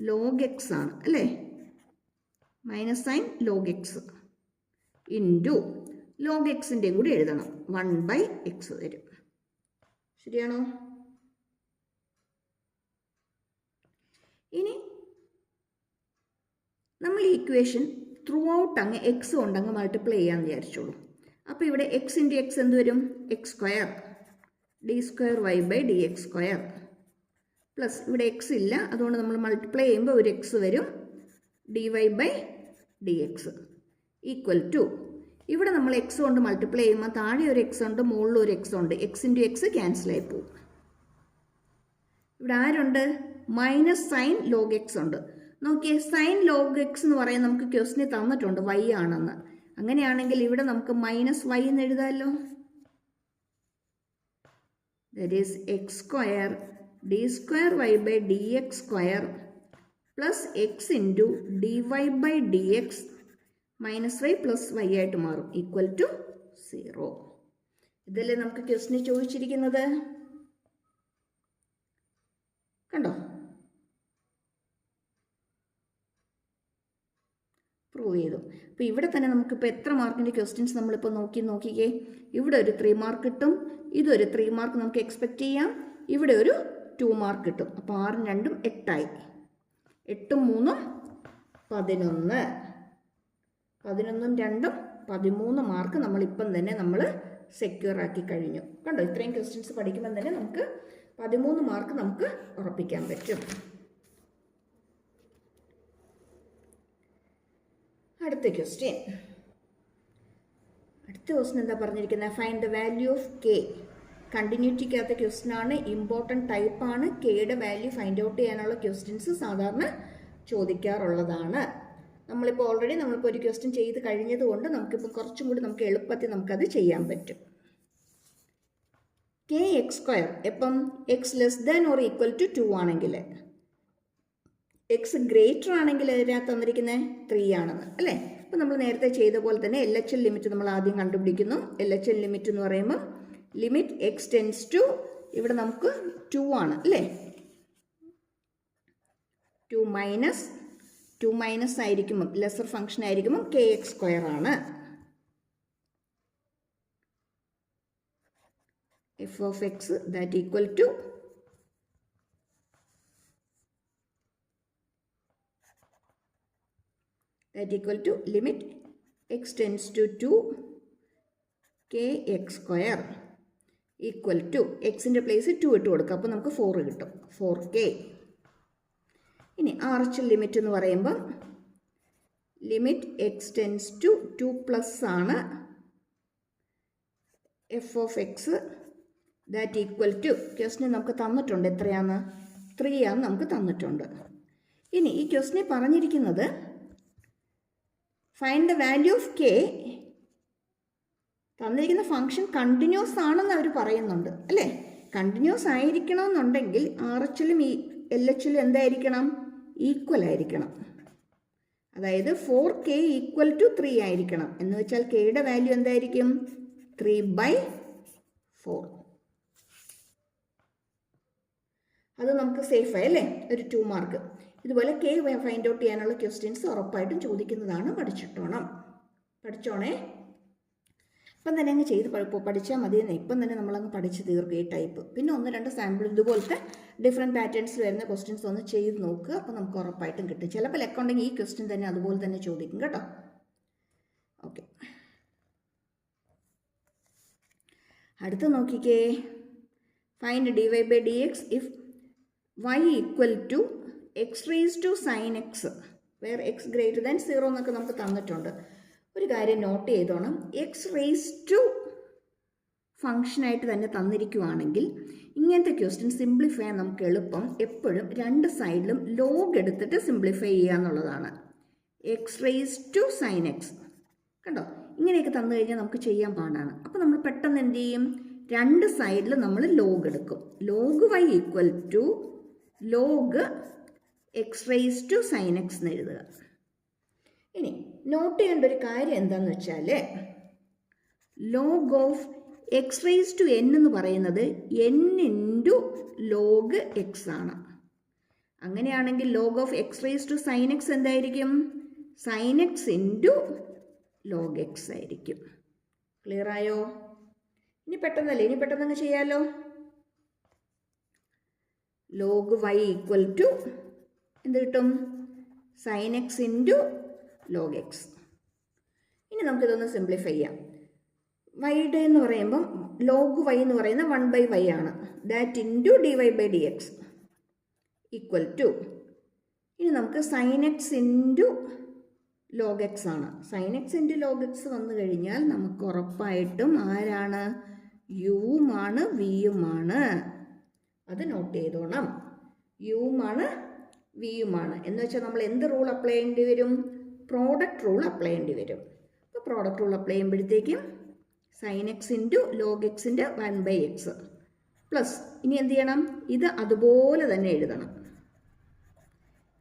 ലോഗ് എക്സ് ആണ് അല്ലേ. Minus sine log x into log എക്സിൻ്റെയും കൂടി എഴുതണം, 1/x വരും. ശരിയാണോ? ഇനി നമ്മൾ ഈ ഇക്വേഷൻ ത്രൂ ഔട്ട് അങ്ങ് എക്സ് കൊണ്ടങ്ങ് മൾട്ടിപ്ലൈ ചെയ്യാമെന്ന് വിചാരിച്ചോളൂ. അപ്പോൾ ഇവിടെ എക്സ് ഇൻറ്റു എക്സ് എന്ത് വരും? X square D square Y by D X square plus ഇവിടെ എക്സ് ഇല്ല, അതുകൊണ്ട് നമ്മൾ മൾട്ടിപ്ലൈ ചെയ്യുമ്പോൾ ഒരു എക്സ് വരും, d Y by D X equal to ഇവിടെ നമ്മൾ എക്സ് കൊണ്ട് മൾട്ടിപ്ലൈ ചെയ്യുമ്പോൾ താഴെ ഒരു എക്സ് ഉണ്ട്, മുകളിൽ ഒരു എക്സ് ഉണ്ട്. എക്സ് ഇൻറ്റു എക്സ് ക്യാൻസലായി പോകും. ഇവിടെ ആരുണ്ട്? മൈനസ് സൈൻ ലോഗ് എക്സ് ഉണ്ട്. നോക്കിയേ, സൈൻ ലോഗ് എക്സ് എന്ന് പറയാൻ നമുക്ക് ക്വസ്റ്റിന് തന്നിട്ടുണ്ട് വൈ ആണെന്ന്. അങ്ങനെയാണെങ്കിൽ ഇവിടെ നമുക്ക് മൈനസ് വൈ എന്ന് എഴുതാമല്ലോ. That is x square D square Y by D X square plus x into D Y by D x minus y plus y ആയിട്ട് മാറും, ഈക്വൽ ടു 0. ഇതല്ലേ നമുക്ക് ക്വസ്റ്റിന് ചോദിച്ചിരിക്കുന്നത്. കണ്ടോ? പ്രൂവ് ചെയ്തു. അപ്പോൾ ഇവിടെ തന്നെ നമുക്കിപ്പോൾ എത്ര മാർക്കിൻ്റെ ക്വസ്റ്റ്യൻസ് നമ്മളിപ്പോൾ നോക്കിക്കേ. ഇവിടെ ഒരു 3 മാർക്ക് കിട്ടും, ഇതൊരു 3 മാർക്ക് നമുക്ക് എക്സ്പെക്റ്റ് ചെയ്യാം, ഇവിടെ ഒരു 2 മാർക്ക് കിട്ടും. അപ്പോൾ 6 2 8ആയി. 8 3 11, 11 2 13 മാർക്ക് നമ്മളിപ്പം തന്നെ നമ്മൾ സെക്യൂർ ആക്കി കഴിഞ്ഞു. കണ്ടോ? ഇത്രയും ക്വസ്റ്റ്യൻസ് പഠിക്കുമ്പോൾ തന്നെ നമുക്ക് 13 മാർക്ക് നമുക്ക് ഉറപ്പിക്കാൻ പറ്റും. അടുത്ത ക്വസ്റ്റ്യൻ എന്താ പറഞ്ഞിരിക്കുന്നത്? Find the value of k. കണ്ടിന്യൂറ്റിക്കകത്ത ക്വസ്റ്റ്യൻ ആണ്, ഇമ്പോർട്ടൻറ്റ് ടൈപ്പാണ്. കെയുടെ വാല്യൂ ഫൈൻഡ് ഔട്ട് ചെയ്യാനുള്ള ക്വസ്റ്റ്യൻസ് സാധാരണ ചോദിക്കാറുള്ളതാണ്. നമ്മളിപ്പോൾ ഒരു ക്വസ്റ്റ്യൻ ചെയ്ത് കഴിഞ്ഞതുകൊണ്ട് നമുക്കിപ്പോൾ കുറച്ചും കൂടി നമുക്ക് എളുപ്പത്തിൽ നമുക്കത് ചെയ്യാൻ പറ്റും. കെ എക്സ് സ്ക്വയർ എപ്പം X less than or equal to 2 ആണെങ്കിൽ, എക്സ് ഗ്രേറ്റർ ആണെങ്കിൽ ഇതിനകത്ത് തന്നിരിക്കുന്നത് 3 ആണെന്ന് അല്ലേ. അപ്പോൾ നമ്മൾ നേരത്തെ ചെയ്ത പോലെ തന്നെ LHL ലിമിറ്റ് നമ്മൾ ആദ്യം കണ്ടുപിടിക്കുന്നു. LHL ലിമിറ്റ് എന്ന് പറയുമ്പോൾ ലിമിറ്റ് എക്സ് ടെൻസ് ടു ഇവിടെ നമുക്ക് 2 ആണ് അല്ലേ. 2 മൈനസ് ആയിരിക്കുമ്പം ലെസർ ഫംഗ്ഷൻ ആയിരിക്കുമ്പം കെ എക്സ് സ്ക്വയർ ആണ്. f of x that equal to limit x tends to 2 kx square equal to xന്റെ പ്ലേസ് 2 ഇട്ട് കൊടുക്കുക. അപ്പോൾ നമുക്ക് 4 കിട്ടും, 4k. ഇനി ആർച്ച് ലിമിറ്റ് എന്ന് പറയുമ്പം ലിമിറ്റ് എക്സ് ടെൻസ് ടു 2+ ആണ് f of x that equal to ക്വസ്റ്റിന് നമുക്ക് തന്നിട്ടുണ്ട് എത്രയാണ് 3 ആണ് നമുക്ക് തന്നിട്ടുണ്ട്. ഇനി ഈ ക്വസ്റ്റിനെ പറഞ്ഞിരിക്കുന്നത് find the value of K. തന്നിരിക്കുന്ന ഫംഗ്ഷൻ കണ്ടിന്യൂസ് ആണെന്ന് അവർ പറയുന്നുണ്ട് അല്ലേ. കണ്ടിന്യൂസ് ആയിരിക്കണമെന്നുണ്ടെങ്കിൽ RHലും LHലും എന്തായിരിക്കണം, ഈക്വൽ ആയിരിക്കണം. അതായത് 4k = 3 ആയിരിക്കണം. എന്ന് വെച്ചാൽ കെയുടെ വാല്യൂ എന്തായിരിക്കും 3/4. അത് നമുക്ക് സേഫ് ആയി അല്ലേ, ഒരു 2 മാർക്ക്. ഇതുപോലെ കെ ഫൈൻഡ് ഔട്ട് ചെയ്യാനുള്ള ക്വസ്റ്റ്യൻസ് ഉറപ്പായിട്ടും ചോദിക്കുന്നതാണ്. പഠിച്ചോണേ. ഇപ്പം തന്നെ അങ്ങ് ചെയ്ത് പഠിച്ചാൽ മതിയെന്ന്. ഇപ്പം തന്നെ നമ്മളങ്ങ് പഠിച്ച് തീർക്കും ഈ ടൈപ്പ്. പിന്നെ 1-2 സാമ്പിൾ ഇതുപോലത്തെ ഡിഫറെൻറ്റ് പാറ്റേൺസിൽ വരുന്ന ക്വസ്റ്റ്യൻസ് ഒന്ന് ചെയ്ത് നോക്കുക. അപ്പോൾ നമുക്ക് ഉറപ്പായിട്ടും കിട്ടും. ചിലപ്പോൾ അക്കൗണ്ടെങ്കിൽ ഈ ക്വസ്റ്റ്യൻ തന്നെ അതുപോലെ തന്നെ ചോദിക്കും കേട്ടോ. ഓക്കെ, അടുത്ത് നോക്കിക്കേ. Find dy/dx if y = x raised to sin x where x greater than 0 എന്നൊക്കെ നമുക്ക് തന്നിട്ടുണ്ട്. ഒരു കാര്യം നോട്ട് ചെയ്തോണം, എക്സ് റേസ് ടു ഫംഗ്ഷനായിട്ട് തന്നെ തന്നിരിക്കുവാണെങ്കിൽ ഇങ്ങനത്തെ ക്വസ്റ്റ്യൻ സിംപ്ലിഫൈ ചെയ്യാൻ നമുക്ക് എളുപ്പം എപ്പോഴും 2 സൈഡിലും ലോഗ് എടുത്തിട്ട് സിംപ്ലിഫൈ ചെയ്യുക എന്നുള്ളതാണ്. X raise to sine x കണ്ടോ, ഇങ്ങനെയൊക്കെ തന്നു കഴിഞ്ഞാൽ നമുക്ക് ചെയ്യാൻ പാടാണ്. അപ്പോൾ നമ്മൾ പെട്ടെന്ന് എന്ത് ചെയ്യും, 2 സൈഡിൽ നമ്മൾ ലോഗ് എടുക്കും. Log y = log x raise to sine x എന്ന് എഴുതുക. ഇനി നോട്ട് ചെയ്യേണ്ട ഒരു കാര്യം എന്താണെന്ന് വെച്ചാൽ log of x raise to n എന്ന് പറയുന്നത് n × ലോഗ് എക്സ് ആണ്. അങ്ങനെയാണെങ്കിൽ log of x raise to sine x എന്തായിരിക്കും, സൈൻ എക്സ് × ലോഗ് എക്സ് ആയിരിക്കും. ക്ലിയർ ആയോ? ഇനി പെട്ടെന്നങ്ങ് ചെയ്യാലോ. ലോഗ് y = എന്ത് കിട്ടും, സൈൻ എക്സ് × ലോഗ് എക്സ്. ഇനി നമുക്കിതൊന്ന് സിംപ്ലിഫൈ ചെയ്യാം. വൈയുടെ എന്ന് പറയുമ്പം ലോഗ് y എന്ന് പറയുന്നത് 1/y ആണ്. ദാറ്റ് × dy/dx = ഇനി നമുക്ക് സൈൻ എക്സ് × ലോഗ് എക്സ് ആണ്. സൈൻ എക്സ് × ലോഗ് എക്സ് വന്നു കഴിഞ്ഞാൽ നമുക്ക് ഉറപ്പായിട്ടും ആരാണ്, യുമാണ് വിയുമാണ്. അത് നോട്ട് ചെയ്തോണം. യുമാണ് വിയുമാണ് എന്ന് വെച്ചാൽ നമ്മൾ എന്ത് റൂൾ അപ്ലൈ ചെയ്യേണ്ടി വരും, പ്രോഡക്റ്റ് റൂൾ അപ്ലൈ ചെയ്യേണ്ടി വരും. അപ്പോൾ പ്രോഡക്റ്റ് റൂൾ അപ്ലൈ ചെയ്യുമ്പോഴത്തേക്കും സൈൻ എക്സ് × ലോഗ് എക്സിൻ്റെ 1/x പ്ലസ് ഇനി എന്ത് ചെയ്യണം, ഇത് അതുപോലെ തന്നെ എഴുതണം.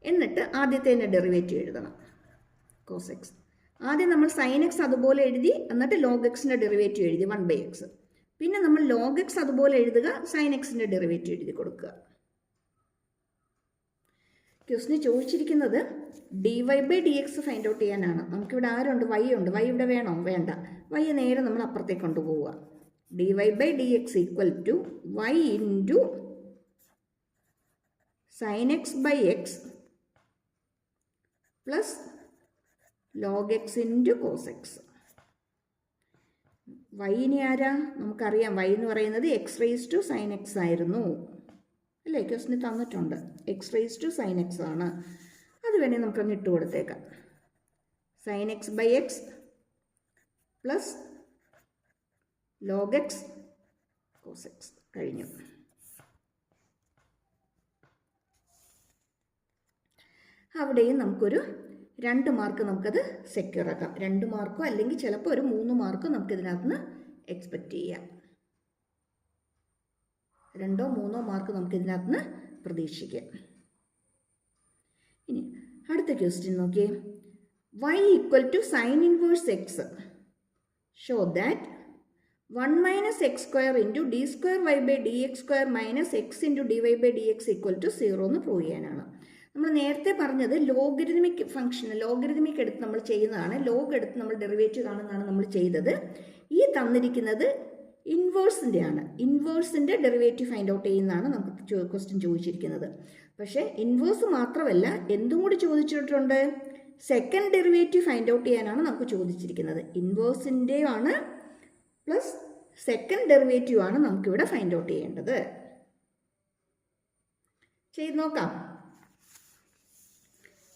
എന്നിട്ട് ആദ്യത്തെ ഡെറിവേറ്റീവ് എഴുതണം, കോസ് എക്സ്. ആദ്യം നമ്മൾ സൈൻ എക്സ് അതുപോലെ എഴുതി, എന്നിട്ട് ലോഗ് എക്സിൻ്റെ ഡെറിവേറ്റീവ് എഴുതി 1/x. പിന്നെ നമ്മൾ ലോഗ് എക്സ് അതുപോലെ എഴുതുക, സൈൻ എക്സിൻ്റെ ഡെറിവേറ്റീവ് എഴുതി കൊടുക്കുക. ക്വസ്റ്റിന് ചോദിച്ചിരിക്കുന്നത് dy/dx ഫൈൻഡ് ഔട്ട് ചെയ്യാനാണ്. നമുക്കിവിടെ ആരുണ്ട്, y ഉണ്ട്. y ഇവിടെ വേണോ, വേണ്ട. y നേരെ നമ്മൾ അപ്പുറത്തേക്ക് കൊണ്ടുപോവുക. dy/dx = y × sin x/x plus log x × cos x. y ഇനി ആരാ, നമുക്കറിയാം y എന്ന് പറയുന്നത് x raise to sine x ആയിരുന്നു അല്ലേ, ക്വസ്റ്റിന് തന്നിട്ടുണ്ട്. X raise to sine x ആണ്. അത് വേണമെങ്കിൽ നമുക്കങ്ങ് ഇട്ട് കൊടുത്തേക്കാം. സൈൻ x/x plus log x cos x കഴിഞ്ഞു. അവിടെയും നമുക്കൊരു 2 മാർക്ക് നമുക്കത് സെക്യൂർ ആക്കാം. 2 മാർക്കോ അല്ലെങ്കിൽ ചിലപ്പോൾ ഒരു 3 മാർക്കോ നമുക്കിതിനകത്ത് നിന്ന് എക്സ്പെക്റ്റ് ചെയ്യാം. 2-3 മാർക്ക് നമുക്കിതിനകത്ത് നിന്ന് പ്രതീക്ഷിക്കാം. ഇനി അടുത്ത ക്വസ്റ്റ്യൻ നോക്കിയേ. y = sin inverse x. Show that 1 - x² × d²y/dx² - x × dy/dx = 0 എന്ന് പ്രൂവ് ചെയ്യാനാണ്. നമ്മൾ നേരത്തെ പറഞ്ഞത് ലോഗരിതമിക് ഫംഗ്ഷൻ, ലോഗരിതമിക് എടുത്ത് നമ്മൾ ചെയ്യുന്നതാണ്. ലോഗ് എടുത്ത് നമ്മൾ ഡെറിവേറ്റീവ് കാണുന്നതാണ് നമ്മൾ ചെയ്തത്. ഈ തന്നിരിക്കുന്നത് ഇൻവേഴ്സിൻ്റെ ആണ്. ഇൻവേഴ്സിൻ്റെ ഡെറിവേറ്റീവ് ഫൈൻഡ് ഔട്ട് ചെയ്യുന്നതാണ് നമുക്ക് ക്വസ്റ്റ്യൻ ചോദിച്ചിരിക്കുന്നത്. പക്ഷേ ഇൻവേഴ്സ് മാത്രമല്ല, എന്തും കൂടി ചോദിച്ചിട്ടുണ്ട്, സെക്കൻഡ് ഡെറിവേറ്റീവ് ഫൈൻഡ് ഔട്ട് ചെയ്യാനാണ് നമുക്ക് ചോദിച്ചിരിക്കുന്നത്. ഇൻവേഴ്സിൻ്റെ ആണ് പ്ലസ് സെക്കൻഡ് ഡെറിവേറ്റീവ് ആണ് നമുക്കിവിടെ ഫൈൻഡ് ഔട്ട് ചെയ്യേണ്ടത്. ചെയ്ത് നോക്കാം.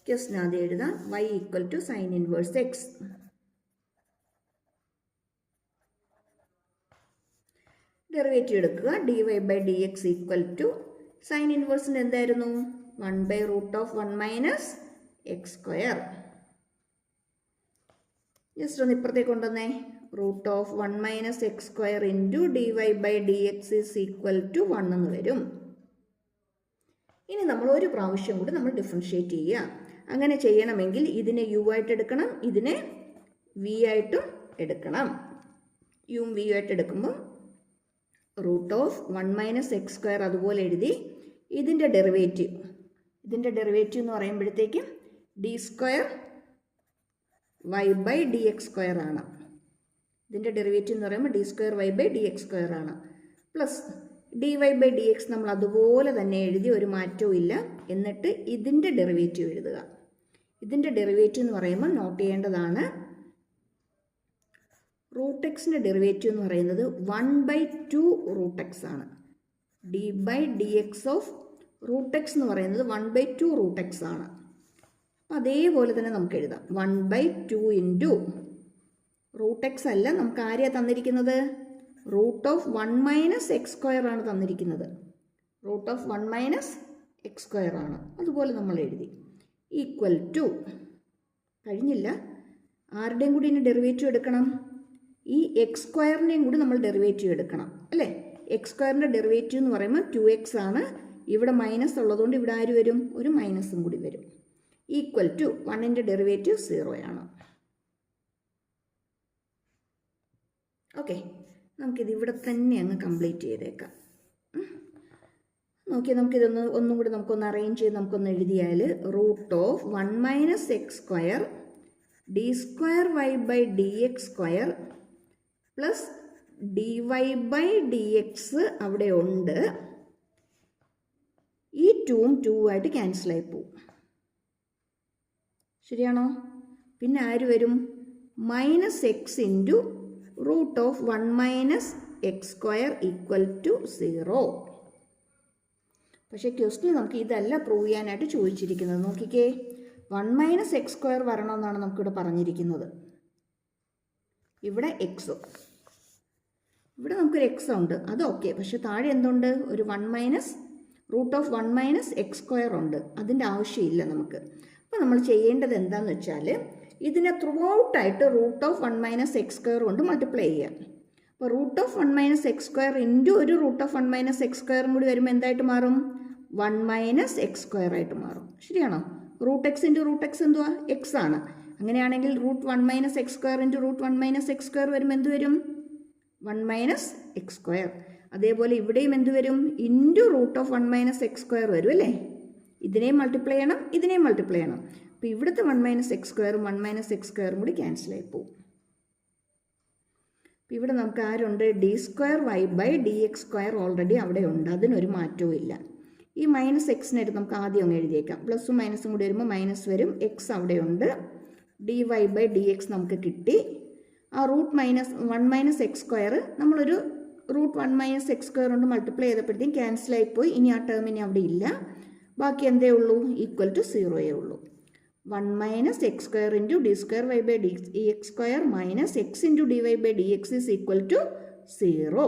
ക്വസ്റ്റ്യൻ ആദ്യം എഴുതാം. y equal to sine inverse x. Derivative എടുക്കുക. dy by D X equal to sine ഇൻവേഴ്സിൻ്റെ എന്തായിരുന്നു? 1/√(1 മൈനസ് എക്സ് സ്ക്വയർ). ജസ്റ്റ് ഒന്ന് ഇപ്പുറത്തേക്ക് കൊണ്ടുവന്നേ. √(1 minus x square into dy by D x is equal to 1 എന്ന് വരും. ഇനി നമ്മൾ ഒരു പ്രാവശ്യം കൂടി നമ്മൾ ഡിഫറൻഷ്യേറ്റ് ചെയ്യുക. അങ്ങനെ ചെയ്യണമെങ്കിൽ ഇതിനെ യു ആയിട്ട് എടുക്കണം, ഇതിനെ വി ആയിട്ടും എടുക്കണം. യും വി ആയിട്ട് എടുക്കുമ്പോൾ √(1 മൈനസ് എക്സ് സ്ക്വയർ അതുപോലെ എഴുതി. ഇതിൻ്റെ ഡെറിവേറ്റീവ് എന്ന് പറയുമ്പോഴത്തേക്കും d square Y by D X square ആണ്. ഇതിൻ്റെ ഡെറിവേറ്റീവ് എന്ന് പറയുമ്പോൾ d square Y by D X square ആണ്. Plus d Y by D x നമ്മൾ അതുപോലെ തന്നെ എഴുതി, ഒരു മാറ്റവും ഇല്ല. എന്നിട്ട് ഇതിൻ്റെ ഡെറിവേറ്റീവ് എഴുതുക. ഇതിൻ്റെ ഡെറിവേറ്റീവ് എന്ന് പറയുമ്പോൾ നോട്ട് ചെയ്യേണ്ടതാണ്, റൂട്ട് എക്സിൻ്റെ ഡെറിവേറ്റീവ് എന്ന് പറയുന്നത് 1/2 റൂട്ട് എക്സ് ആണ്. D by D x of root x എന്ന് പറയുന്നത് 1/2 റൂട്ട് എക്സ് ആണ്. അപ്പം അതേപോലെ തന്നെ നമുക്ക് എഴുതാം. 1/2 ഇൻറ്റു റൂട്ട് എക്സ് അല്ല, നമുക്ക് ആരെയാണ് തന്നിരിക്കുന്നത്? √(1 മൈനസ് എക്സ് സ്ക്വയർ ആണ് തന്നിരിക്കുന്നത്. √(1 മൈനസ് എക്സ് സ്ക്വയർ ആണ്. അതുപോലെ നമ്മൾ എഴുതി. ഈക്വൽ ടു, കഴിഞ്ഞില്ല, ആരുടെയും കൂടി ഇനി ഡെറിവേറ്റീവ് എടുക്കണം. ഈ എക്സ് സ്ക്വയറിൻ്റെയും കൂടി നമ്മൾ ഡെറിവേറ്റീവ് എടുക്കണം അല്ലേ? എക്സ് സ്ക്വയറിൻ്റെ ഡെറിവേറ്റീവ് എന്ന് പറയുമ്പോൾ 2x ആണ്. ഇവിടെ മൈനസ് ഉള്ളതുകൊണ്ട് ഇവിടെ ആര് വരും? ഒരു മൈനസും കൂടി വരും. ഈക്വൽ ടു 1ൻ്റെ ഡെറിവേറ്റീവ് 0 ആണ്. ഓക്കെ, നമുക്കിത് ഇവിടെ തന്നെ അങ്ങ് കംപ്ലീറ്റ് ചെയ്തേക്കാം. നോക്കി, ഒന്നും കൂടി നമുക്കൊന്ന് അറേഞ്ച് ചെയ്ത് നമുക്കൊന്ന് എഴുതിയാൽ √(1 minus x square D square Y by D X square plus d Y by D x അവിടെ ഉണ്ട്. ഈ 2ഉം 2ആയിട്ട് ക്യാൻസലായി പോവും. ശരിയാണോ? പിന്നെ ആര് വരും? Minus x into √(1 minus x square equal to 0. പക്ഷേ ക്വസ്റ്റ്യൻ നമുക്ക് ഇതല്ല പ്രൂവ് ചെയ്യാനായിട്ട് ചോദിച്ചിരിക്കുന്നത്. നോക്കിക്കേ, 1 മൈനസ് എക്സ് സ്ക്വയർ വരണമെന്നാണ് നമുക്കിവിടെ പറഞ്ഞിരിക്കുന്നത്. ഇവിടെ എക്സും, ഇവിടെ നമുക്കൊരു എക്സ് ഉണ്ട്, അത് ഓക്കെ. പക്ഷെ താഴെ എന്തുണ്ട്? ഒരു √(1 മൈനസ് എക്സ് സ്ക്വയർ ഉണ്ട്. അതിൻ്റെ ആവശ്യമില്ല നമുക്ക്. അപ്പോൾ നമ്മൾ ചെയ്യേണ്ടത് എന്താണെന്ന് വെച്ചാൽ ഇതിനെ ത്രൂ ഔട്ടായിട്ട് √(1 മൈനസ് എക്സ് സ്ക്വയർ കൊണ്ട് മൾട്ടിപ്ലൈ ചെയ്യാം. അപ്പോൾ √(1 മൈനസ് എക്സ് സ്ക്വയർ ഇൻറ്റു ഒരു √(1 മൈനസ് എക്സ് സ്ക്വയറും കൂടി വരുമ്പോൾ എന്തായിട്ട് മാറും? 1 മൈനസ് എക്സ് സ്ക്വയർ ആയിട്ട് മാറും. ശരിയാണോ? √(x ഇൻറ്റു √(x എന്തുവാ? എക്സ് ആണ്. അങ്ങനെയാണെങ്കിൽ √(1 minus x square into √(1 minus x square വരുമ്പോൾ എന്ത് വരും? 1 മൈനസ് എക്സ് സ്ക്വയർ. അതേപോലെ ഇവിടെയും എന്ത് വരും? ഇൻറ്റു √(1 മൈനസ് എക്സ് സ്ക്വയർ വരും അല്ലേ? ഇതിനെയും മൾട്ടിപ്ലൈ ചെയ്യണം, ഇതിനെയും മൾട്ടിപ്ലൈ ചെയ്യണം. അപ്പോൾ ഇവിടുത്തെ 1 മൈനസ് എക്സ് സ്ക്വയറും 1 മൈനസ് എക്സ് സ്ക്വയറും കൂടി ക്യാൻസലായി പോകും. അപ്പോൾ ഇവിടെ നമുക്ക് ആരുണ്ട്? D square Y by D X square already അവിടെ ഉണ്ട്, അതിനൊരു മാറ്റവും ഇല്ല. ഈ മൈനസ് എക്സിനായിട്ട് നമുക്ക് ആദ്യം അങ്ങ് എഴുതിയേക്കാം. പ്ലസും മൈനസും കൂടി വരുമ്പോൾ മൈനസ് വരും. എക്സ് അവിടെയുണ്ട്. D Y by D x നമുക്ക് കിട്ടി. ആ √(1 മൈനസ് എക്സ് സ്ക്വയർ നമ്മളൊരു √(1 മൈനസ് എക്സ് സ്ക്വയർ കൊണ്ട് മൾട്ടിപ്ലൈ ചെയ്തപ്പോഴത്തേക്കും ക്യാൻസലായിപ്പോയി. ഇനി ആ ടേം ഇനി അവിടെ ഇല്ല. ബാക്കി എന്തേ ഉള്ളൂ? ഈക്വൽ ടു 0 ഉള്ളൂ. 1 minus x square into D square Y by D X square minus x into D Y by D x is equal to 0.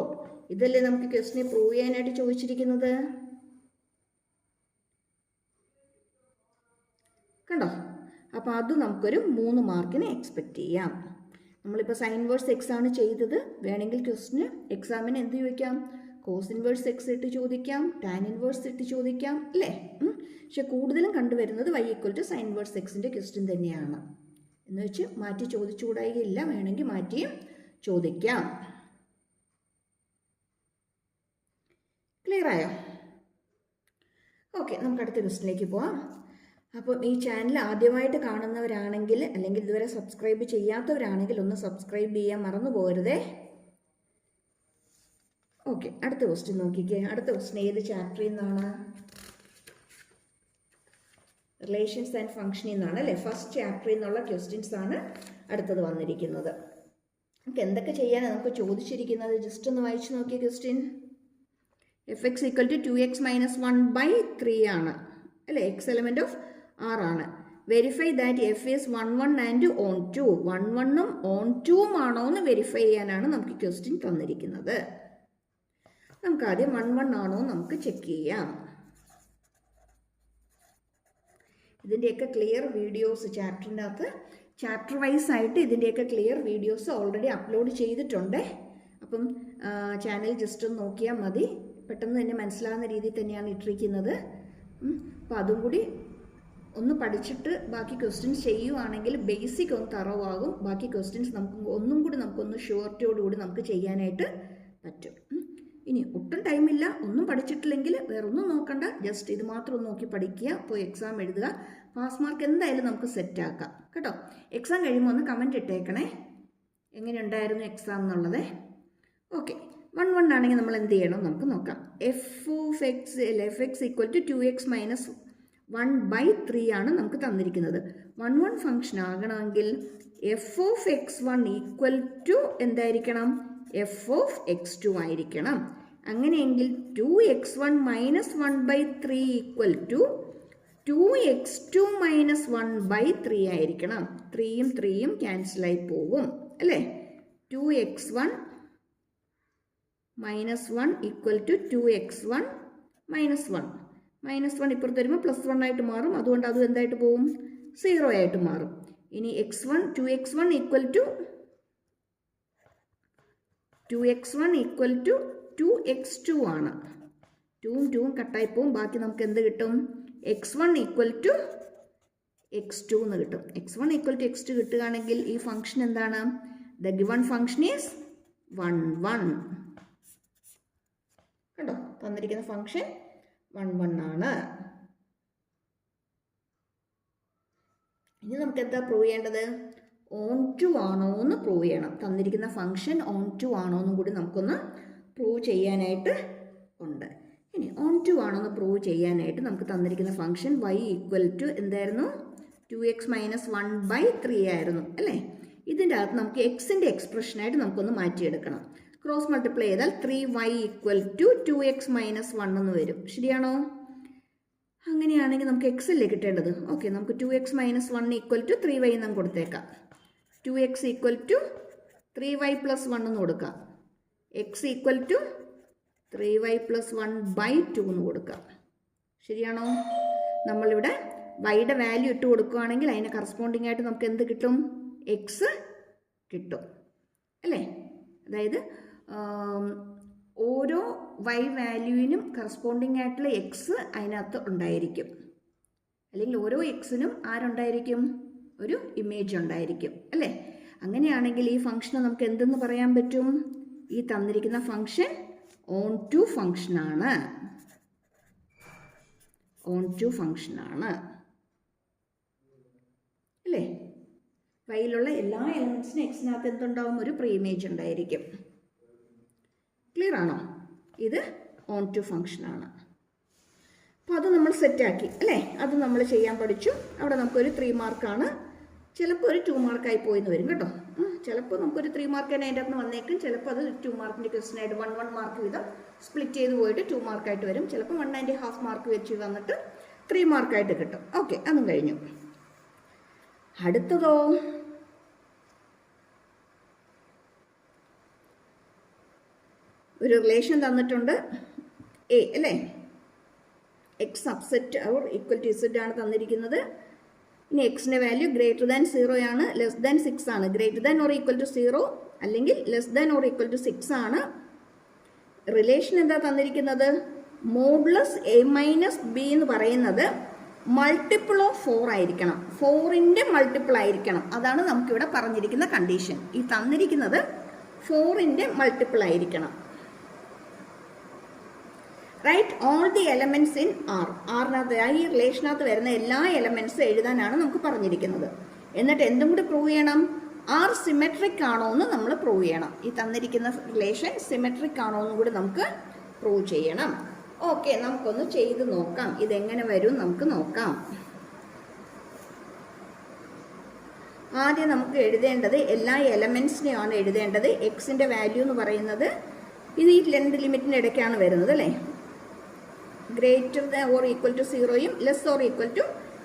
ഇതല്ലേ നമുക്ക് ക്വസ്റ്റിനെ പ്രൂവ് ചെയ്യാനായിട്ട് ചോദിച്ചിരിക്കുന്നത്. കണ്ടോ? അപ്പോൾ അത് നമുക്കൊരു 3 മാർക്കിന് എക്സ്പെക്റ്റ് ചെയ്യാം. നമ്മളിപ്പോൾ സൈൻ ഇൻവേഴ്സ് എക്സ് ആണ് ചെയ്തത്. വേണമെങ്കിൽ ക്വസ്റ്റിന് എക്സാമിന് എന്ത് ചോദിക്കാം? കോസ് ഇൻവേഴ്സ് എക്സ് ഇട്ട് ചോദിക്കാം, ടാൻ ഇൻവേഴ്സ് ഇട്ട് ചോദിക്കാം അല്ലേ? പക്ഷെ കൂടുതലും കണ്ടുവരുന്നത് y equal to sine inverse എക്സിൻ്റെ ക്വസ്റ്റ്യൻ തന്നെയാണ്. എന്ന് വെച്ച് മാറ്റി ചോദിച്ചുകൂടായില്ല, വേണമെങ്കിൽ മാറ്റിയും ചോദിക്കാം. ക്ലിയർ ആയോ? ഓക്കെ, നമുക്ക് അടുത്ത ക്വസ്റ്റിനിലേക്ക് പോവാം. അപ്പോൾ ഈ ചാനൽ ആദ്യമായിട്ട് കാണുന്നവരാണെങ്കിൽ അല്ലെങ്കിൽ ഇതുവരെ സബ്സ്ക്രൈബ് ചെയ്യാത്തവരാണെങ്കിൽ ഒന്ന് സബ്സ്ക്രൈബ് ചെയ്യാൻ മറന്നു പോകരുതേ. ഓക്കെ, അടുത്ത ക്വസ്റ്റ്യൻ നോക്കിക്കേ. അടുത്ത ക്വസ്റ്റ്യൻ ഏത് ചാപ്റ്ററിൽ നിന്നാണ്? റിലേഷൻസ് ആൻഡ് ഫംഗ്ഷനിൽ നിന്നാണ് അല്ലേ? ഫസ്റ്റ് ചാപ്റ്ററിൽ നിന്നുള്ള ക്വസ്റ്റ്യൻസ് ആണ് അടുത്തത് വന്നിരിക്കുന്നത്. നമുക്ക് എന്തൊക്കെ ചെയ്യാനാണ് നമുക്ക് ചോദിച്ചിരിക്കുന്നത്? ജസ്റ്റ് ഒന്ന് വായിച്ചു നോക്കിയ question. fx equal to 2x minus 1/3 ആണ് അല്ലേ? എക്സ് എലമെൻറ്റ് ഓഫ് R ആണ്. Verify that f is 1 1 and on 2. 1 1ഉം ഓൺ 2ഉം ആണോ എന്ന് വെരിഫൈ ചെയ്യാനാണ് നമുക്ക് ക്വസ്റ്റ്യൻ തന്നിരിക്കുന്നത്. നമുക്ക് ആദ്യം 1 1 ആണോ നമുക്ക് ചെക്ക് ചെയ്യാം. ഇതിൻ്റെയൊക്കെ ക്ലിയർ വീഡിയോസ് ചാപ്റ്ററിൻ്റെ അകത്ത് ചാപ്റ്റർ വൈസ് ആയിട്ട് ഇതിൻ്റെയൊക്കെ ക്ലിയർ വീഡിയോസ് ഓൾറെഡി അപ്ലോഡ് ചെയ്തിട്ടുണ്ട്. അപ്പം ചാനൽ ജസ്റ്റ് ഒന്ന് നോക്കിയാൽ മതി. പെട്ടെന്ന് തന്നെ മനസ്സിലാകുന്ന രീതിയിൽ തന്നെയാണ് ഇട്ടിരിക്കുന്നത്. അപ്പോൾ അതും കൂടി ഒന്ന് പഠിച്ചിട്ട് ബാക്കി ക്വസ്റ്റ്യൻസ് ചെയ്യുവാണെങ്കിൽ ബേസിക് ഒന്ന് തറവാകും. ബാക്കി ക്വസ്റ്റ്യൻസ് നമുക്കൊന്ന് ഷുവർട്ടിയോടുകൂടി നമുക്ക് ചെയ്യാനായിട്ട് പറ്റും. ഇനി ഒട്ടും ടൈമില്ല, ഒന്നും പഠിച്ചിട്ടില്ലെങ്കിൽ വേറെ ഒന്നും നോക്കണ്ട, ജസ്റ്റ് ഇത് മാത്രം ഒന്ന് നോക്കി പഠിക്കുക, പോയി എക്സാം എഴുതുക. പാസ് മാർക്ക് എന്തായാലും നമുക്ക് സെറ്റ് ആക്കാം കേട്ടോ. എക്സാം കഴിയുമ്പോൾ ഒന്ന് കമൻറ്റ് ഇട്ടേക്കണേ എങ്ങനെ ഉണ്ടായിരുന്നു എക്സാം എന്നുള്ളത്. ഓക്കെ, 1 1 ആണെങ്കിൽ നമ്മൾ എന്ത് ചെയ്യണം നമുക്ക് നോക്കാം. F x equal to 2x minus 1/3 ആണ് നമുക്ക് തന്നിരിക്കുന്നത്. 1 1 ഫംഗ്ഷൻ ആകണമെങ്കിൽ f of x1 equal to എന്തായിരിക്കണം? എഫ് ഓഫ് x2 ആയിരിക്കണം. അങ്ങനെയെങ്കിൽ 2x1 minus 1/3 equal to 2x2 minus 1/3 ആയിരിക്കണം. 3യും 3യും ക്യാൻസലായി പോകും അല്ലേ? 2x1 minus 1 equal to 2x1 minus 1. Minus 1 ഇപ്പുറത്ത് വരുമ്പോൾ +1 ആയിട്ട് മാറും. അതുകൊണ്ട് അത് എന്തായിട്ട് പോകും? 0 ആയിട്ട് മാറും. ഇനി 2x1 ഈക്വൽ ടു 2x2 ആണ്. 2ഉം 2ഉം കട്ടായി പോവും. ബാക്കി നമുക്ക് എന്ത് കിട്ടും? x1 ഈക്വൽ ടു x2 എന്ന് കിട്ടും. x1 ഈക്വൽ ടു x2 കിട്ടുകയാണെങ്കിൽ ഈ ഫംഗ്ഷൻ എന്താണ്? The given function is 1 1. കണ്ടോ, തന്നിരിക്കുന്ന ഫംഗ്ഷൻ 1 1 ആണ്. ഇനി നമുക്ക് എന്താ പ്രൂവ് ചെയ്യേണ്ടത്? ഓൺ 2 ആണോ എന്ന് പ്രൂവ് ചെയ്യണം. തന്നിരിക്കുന്ന ഫംഗ്ഷൻ ഓൺ 2 ആണോ എന്നും കൂടി നമുക്കൊന്ന് പ്രൂവ് ചെയ്യാനായിട്ട് ഉണ്ട്. ഇനി ഓൺ 2 ആണോ എന്ന് പ്രൂവ് ചെയ്യാനായിട്ട് നമുക്ക് തന്നിരിക്കുന്ന ഫംഗ്ഷൻ y ഈക്വൽ ടു എന്തായിരുന്നു? 2x മൈനസ് 1/3 ആയിരുന്നു അല്ലേ? ഇതിൻ്റെ അകത്ത് നമുക്ക് എക്സിൻ്റെ എക്സ്പ്രഷനായിട്ട് നമുക്കൊന്ന് മാറ്റിയെടുക്കണം. ക്രോസ് മൾട്ടിപ്ലൈ ചെയ്താൽ 3y equal to 2x minus 1 എന്ന് വരും. ശരിയാണോ? അങ്ങനെയാണെങ്കിൽ നമുക്ക് x അല്ലേ കിട്ടേണ്ടത്. ഓക്കെ, നമുക്ക് 2x minus 1 equal to 3y എന്ന് കൊടുത്തേക്കാം. 2x equal to 3y plus 1 എന്ന് കൊടുക്കാം. x equal to 3y plus 1/2 എന്ന് കൊടുക്കാം. ശരിയാണോ? നമ്മളിവിടെ വൈയുടെ വാല്യൂ ഇട്ട് കൊടുക്കുകയാണെങ്കിൽ അതിന് കറസ്പോണ്ടിങ് ആയിട്ട് നമുക്ക് എന്ത് കിട്ടും? x കിട്ടും അല്ലേ? അതായത് ഓരോ y വാല്യൂവിനും കറസ്പോണ്ടിങ് ആയിട്ടുള്ള x അതിനകത്ത് ഉണ്ടായിരിക്കും. അല്ലെങ്കിൽ ഓരോ എക്സിനും ആരുണ്ടായിരിക്കും? ഒരു ഇമേജ് ഉണ്ടായിരിക്കും അല്ലേ? അങ്ങനെയാണെങ്കിൽ ഈ ഫംഗ്ഷനെ നമുക്ക് എന്തെന്ന് പറയാൻ പറ്റും? ഈ തന്നിരിക്കുന്ന ഫംഗ്ഷൻ ഓൺ 2 ഫംഗ്ഷനാണ്. ഓൺ 2 ഫംഗ്ഷനാണ് അല്ലേ? വൈയിലുള്ള എല്ലാ എലമെൻറ്റ്സിനും എക്സിനകത്ത് എന്തുണ്ടാവും? ഒരു പ്രീ ഇമേജ് ഉണ്ടായിരിക്കും. ക്ലിയർ ആണോ? ഇത് ഓൺ 2 ഫംഗ്ഷനാണ്. അപ്പോൾ അത് നമ്മൾ സെറ്റാക്കി അല്ലേ? അത് നമ്മൾ ചെയ്യാൻ പഠിച്ചു. അവിടെ നമുക്കൊരു 3 മാർക്കാണ്. ചിലപ്പോൾ ഒരു 2 മാർക്കായി പോയിന്ന് വരും കേട്ടോ. ചിലപ്പോൾ നമുക്കൊരു 3 മാർക്ക് തന്നെ അതിൻ്റെ അകത്ത് വന്നേക്കും. ചിലപ്പോൾ അത് 2 മാർക്കിൻ്റെ ക്വസ്റ്റ്യൻ ആയിട്ട് 1 1 മാർക്ക് വീതം സ്പ്ലിറ്റ് ചെയ്ത് പോയിട്ട് 2 മാർക്കായിട്ട് വരും. ചിലപ്പോൾ 1.5 മാർക്ക് വെച്ച് വന്നിട്ട് 3 മാർക്കായിട്ട് കിട്ടും. ഓക്കെ, അതും കഴിഞ്ഞു. അടുത്തതോ ഒരു റിലേഷൻ തന്നിട്ടുണ്ട് എ അല്ലേ? X subset or equal to z ആണ് തന്നിരിക്കുന്നത്. ഇനി എക്സിൻ്റെ വാല്യൂ ഗ്രേറ്റർ ദാൻ 0 ആണ്, ലെസ് ദാൻ 6 ആണ്. Greater than or equal to 0 അല്ലെങ്കിൽ less than or equal to 6 ആണ്. റിലേഷൻ എന്താ തന്നിരിക്കുന്നത്? മോഡുലസ് a മൈനസ് ബി എന്ന് പറയുന്നത് മൾട്ടിപ്പിൾ ഓഫ് 4 ആയിരിക്കണം. 4ൻ്റെ മൾട്ടിപ്പിൾ ആയിരിക്കണം. അതാണ് നമുക്കിവിടെ പറഞ്ഞിരിക്കുന്ന കണ്ടീഷൻ. ഈ തന്നിരിക്കുന്നത് 4ൻ്റെ മൾട്ടിപ്പിൾ ആയിരിക്കണം. Right all the elements in R. ആറിനകത്ത് ഈ റിലേഷനകത്ത് വരുന്ന എല്ലാ എലമെൻറ്റ്സും എഴുതാനാണ് നമുക്ക് പറഞ്ഞിരിക്കുന്നത്. എന്നിട്ട് എന്തും കൂടി പ്രൂവ് ചെയ്യണം? ആർ സിമെട്രിക് ആണോ എന്ന് നമ്മൾ പ്രൂവ് ചെയ്യണം. ഈ തന്നിരിക്കുന്ന റിലേഷൻ സിമെട്രിക് ആണോ എന്നും കൂടി നമുക്ക് പ്രൂവ് ചെയ്യണം. ഓക്കെ, നമുക്കൊന്ന് ചെയ്ത് നോക്കാം. ഇതെങ്ങനെ വരും നമുക്ക് നോക്കാം. ആദ്യം നമുക്ക് എഴുതേണ്ടത് എല്ലാ എലമെൻറ്റ്സിനെയാണ് എഴുതേണ്ടത്. എക്സിൻ്റെ വാല്യൂ എന്ന് പറയുന്നത് ഇത് ഈ 2 ലിമിറ്റിൻ്റെ ഇടയ്ക്കാണ് വരുന്നത് അല്ലേ? Greater than or equal to 0യും less or equal to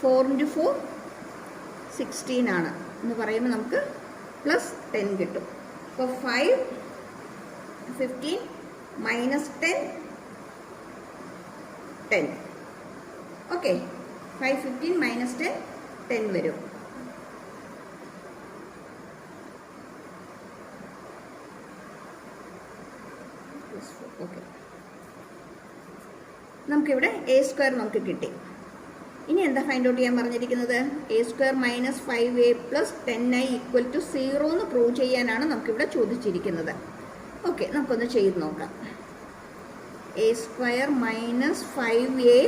4 into 4 16 ആണ് എന്ന് പറയുമ്പോൾ നമുക്ക് പ്ലസ് 10 കിട്ടും. അപ്പോൾ 5 15 മൈനസ് 10 10. ഓക്കെ, 5 15 മൈനസ് 10 10 വരും. ഓക്കെ, നമുക്കിവിടെ എ സ്ക്വയർ നമുക്ക് കിട്ടി. ഇനി എന്താ ഫൈൻഡ് ഔട്ട് ചെയ്യാൻ പറഞ്ഞിരിക്കുന്നത്? A square minus 5a plus 10i equal to 0 എന്ന് പ്രൂവ് ചെയ്യാനാണ് നമുക്കിവിടെ ചോദിച്ചിരിക്കുന്നത്. ഓക്കെ, നമുക്കൊന്ന് ചെയ്ത് നോക്കാം. A square minus 5a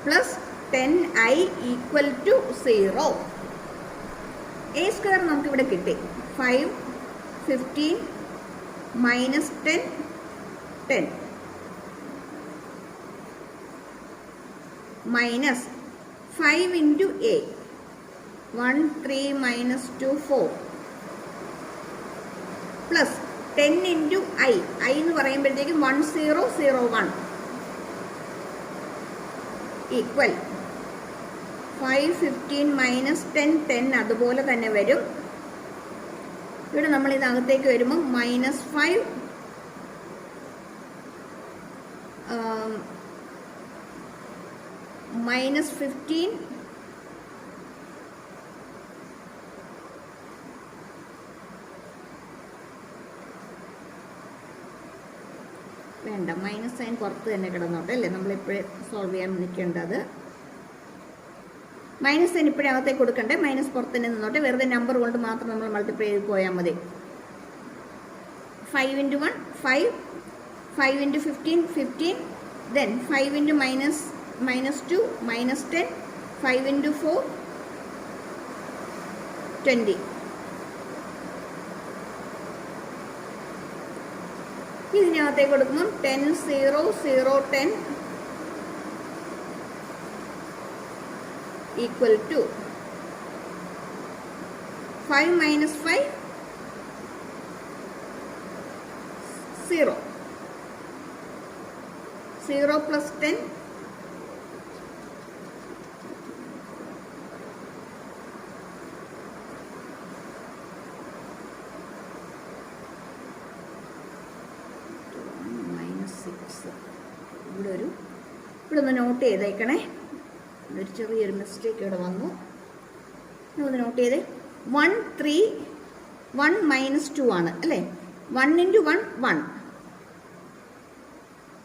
plus 10i equal to 0. A square നമുക്കിവിടെ കിട്ടി. 5 15 minus 10 10 minus 5 into a 1 3 minus 2 4 plus 10 into i എന്ന് പറയുമ്പോഴത്തേക്കും 1 0 0 1 ഈക്വൽ 5 15 മൈനസ് 10 10 അതുപോലെ തന്നെ വരും. ഇവിടെ നമ്മൾ ഇതിനകത്തേക്ക് വരുമ്പോൾ മൈനസ് 5 മൈനസ് 15 വേണ്ട, മൈനസ് സൈൻ പുറത്ത് തന്നെ കിടന്നോട്ടെ അല്ലേ, നമ്മളിപ്പോഴും സോൾവ് ചെയ്യാൻ നിൽക്കേണ്ടത്. മൈനസ് സൈൻ ഇപ്പോഴും അകത്തേക്ക് കൊടുക്കണ്ടേ, മൈനസ് പുറത്ത് തന്നെ നിന്നോട്ടെ. വെറുതെ നമ്പർ കൊണ്ട് മാത്രം നമ്മൾ മൾട്ടിപ്ലൈ ചെയ്ത് പോയാൽ മതി. 5 into 1 5 5 into 15 15 then 5 into minus 2 minus 10 5 into 4 20. ഇതിനകത്തേക്ക് കൊടുക്കുമ്പോൾ 10 0 0 10 equal to 5 minus 5 0 0 plus 10 ഇവിടെ ഒന്ന് നോട്ട് ചെയ്തേക്കണേ. ഒരു ചെറിയൊരു മിസ്റ്റേക്ക് ഇവിടെ വന്നു. ഒന്ന് നോട്ട് ചെയ്തേ. 1 3 1 മൈനസ് 2 ആണ് അല്ലേ. 1 into 1 1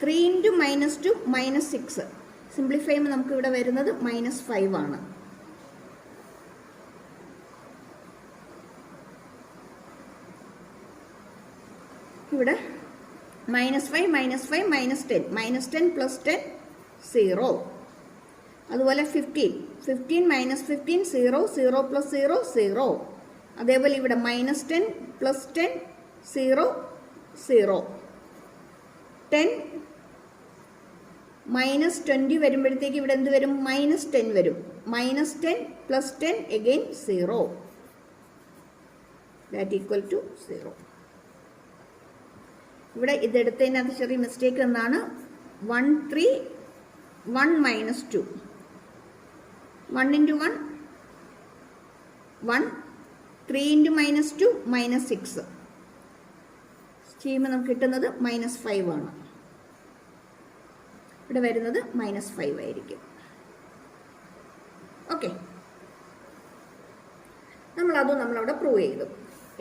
3 into minus 2 minus 6. Simplify ചെയ്യുമ്പോൾ നമുക്ക് ഇവിടെ വരുന്നത് മൈനസ് 5 ആണ്. ഇവിടെ minus 5 minus 5 minus 10 minus 10 plus 10 0. അതുപോലെ 15 മൈനസ് 15 0 0 പ്ലസ് 0 0. അതേപോലെ ഇവിടെ മൈനസ് 10 പ്ലസ് 10 0 0. 10 മൈനസ് 20 വരുമ്പോഴത്തേക്ക് ഇവിടെ എന്ത് വരും? മൈനസ് 10 വരും. Minus 10 plus 10 again 0. That equal to 0. ഇവിടെ ഇതെടുത്തതിനകത്ത് ചെറിയ മിസ്റ്റേക്ക് എന്നാണ്. 1 3 1 minus 2 1 into 1 1 3 into minus 2 minus 6 ചെയ്യുമ്പോൾ നമുക്ക് കിട്ടുന്നത് മൈനസ് 5 ആണ്. ഇവിടെ വരുന്നത് മൈനസ് 5 ആയിരിക്കും. ഓക്കെ, നമ്മളതും നമ്മളവിടെ പ്രൂവ് ചെയ്തു.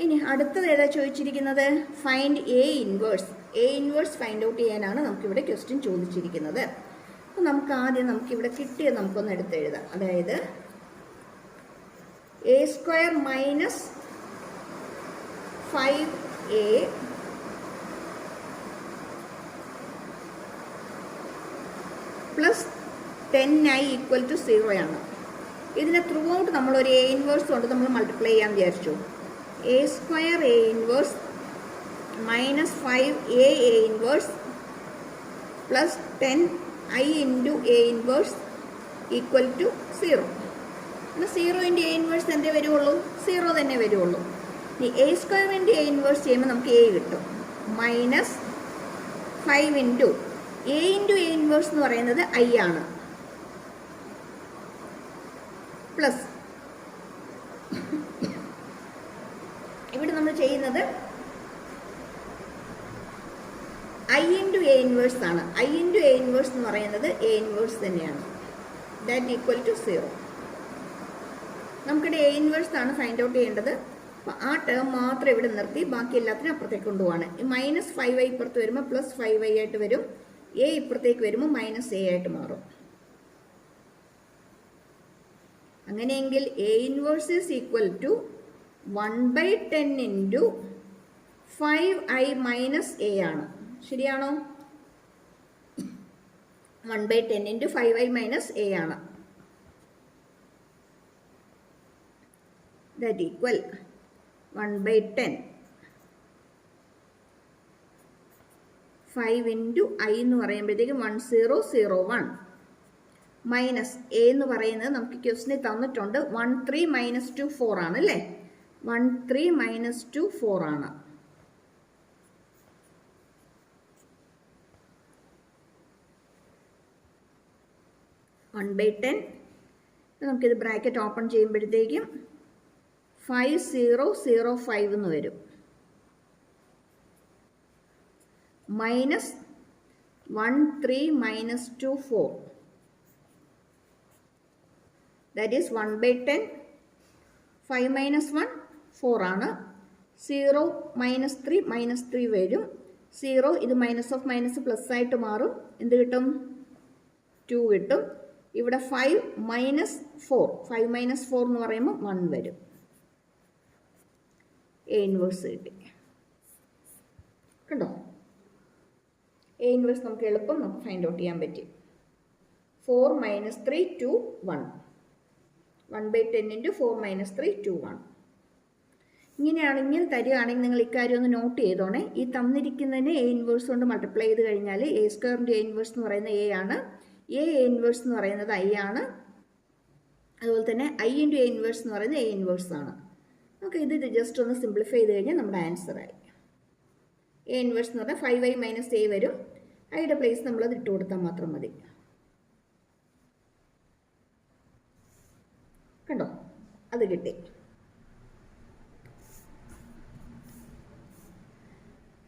ഇനി അടുത്തത് ഏതാ ചോദിച്ചിരിക്കുന്നത്? Find A inverse. A inverse find out ചെയ്യാനാണ് നമുക്കിവിടെ ക്വസ്റ്റ്യൻ ചോദിച്ചിരിക്കുന്നത്. അപ്പോൾ നമുക്ക് ആദ്യം നമുക്കിവിടെ കിട്ടിയത് നമുക്കൊന്ന് എടുത്തെഴുതാം. അതായത് a square minus 5a plus 10i equal to 0 ആണ്. ഇതിനെ ത്രൂ ഔട്ട് നമ്മളൊരു എ ഇൻവേഴ്സ് കൊണ്ട് നമ്മൾ മൾട്ടിപ്ലൈ ചെയ്യാൻ വിചാരിച്ചു. A square a inverse minus 5a a inverse plus 10i into a inverse equal to 0. എന്നാൽ 0 ഇൻറ്റു എ ഇൻവേഴ്സ് എന്തേ വരുള്ളൂ? 0 തന്നെ വരുള്ളൂ. ഇനി a square into a inverse ചെയ്യുമ്പോൾ നമുക്ക് എ കിട്ടും. Minus 5 into a into a inverse എന്ന് പറയുന്നത് i ആണ്. പ്ലസ് ഇവിടെ നമ്മൾ ചെയ്യുന്നത് ഐ ഇൻറ്റു എ ഇൻവേഴ്സ് ആണ്. ഐ ഇൻറ്റു എ ഇൻവേഴ്സ് എന്ന് പറയുന്നത് എ ഇൻവേഴ്സ് തന്നെയാണ്. That equal to 0. നമുക്കിവിടെ എ ഇൻവേഴ്സ് ആണ് ഫൈൻഡ് ഔട്ട് ചെയ്യേണ്ടത്. അപ്പോൾ ആ ടേം മാത്രം ഇവിടെ നിർത്തി ബാക്കി എല്ലാത്തിനും അപ്പുറത്തേക്ക് കൊണ്ടുപോവാണ്. -5y ഇപ്പുറത്ത് വരുമ്പോൾ +5y ആയിട്ട് വരും. എ ഇപ്പുറത്തേക്ക് വരുമ്പോൾ -a ആയിട്ട് മാറും. അങ്ങനെയെങ്കിൽ a inverse is equal to 1/10 into 5i minus a ആണ്. ശരിയാണോ? 1/10 ഇൻറ്റു 5i മൈനസ് എ ആണ്. ദാറ്റ് ഈക്വൽ 1/10 5 ഇൻറ്റു ഐ എന്ന് പറയുമ്പോഴത്തേക്കും 1001 മൈനസ് എ എന്ന് പറയുന്നത് നമുക്ക് ക്വസ്റ്റിന് തന്നിട്ടുണ്ട് 13 - 2 4 ആണ് അല്ലേ? 13 - 2 4 ആണ്. നമുക്കിത് ബ്രാക്കറ്റ് ഓപ്പൺ ചെയ്യുമ്പോഴത്തേക്കും 5005 എന്ന് വരും. -13 - 2 4 that is 1/10. 5 - 1 4 ആണ്. 0 - 3 വരും. 0 ഇത് മൈനസ് ഓഫ് മൈനസ് പ്ലസ് ആയിട്ട് മാറും. എന്ത് കിട്ടും? 2 കിട്ടും. ഇവിടെ 5 - 4 5 - 4 എന്ന് പറയുമ്പോൾ 1 വരും. എ ഇൻവേഴ്സ് കിട്ടി. കണ്ടോ? എ ഇൻവേഴ്സ് നമുക്ക് എളുപ്പം നമുക്ക് ഫൈൻഡ് ഔട്ട് ചെയ്യാൻ പറ്റി. 4 - 3 2 1 1/10 ഇൻറ്റു 4 - 3 2 1. ഇങ്ങനെ തരികയാണെങ്കിൽ നിങ്ങൾ ഇക്കാര്യം ഒന്ന് നോട്ട് ചെയ്തോണേ. ഈ തന്നിരിക്കുന്നതിന് എ ഇൻവേഴ്സ് കൊണ്ട് മൾട്ടിപ്ലൈ ചെയ്ത് കഴിഞ്ഞാൽ എ സ്ക്വയറിൻ്റെ എ ഇൻവേഴ്സ് എന്ന് പറയുന്നത് എ ആണ്. എ ഇൻവേഴ്സ് എന്ന് പറയുന്നത് ഐ ആണ്. അതുപോലെ തന്നെ ഐ ഇൻറ്റു എ ഇൻവേഴ്സ് എന്ന് പറയുന്നത് എ ഇൻവേഴ്സ് ആണ്. നമുക്ക് ഇത് ജസ്റ്റ് ഒന്ന് സിംപ്ലിഫൈ ചെയ്ത് കഴിഞ്ഞാൽ നമ്മുടെ ആൻസറായി. എ ഇൻവേഴ്സ് എന്ന് പറഞ്ഞാൽ 5i മൈനസ് എ വരും. ഐയുടെ പ്ലേസ് നമ്മളത് ഇട്ട് കൊടുത്താൽ മാത്രം മതി. കണ്ടോ? അത് കിട്ടി.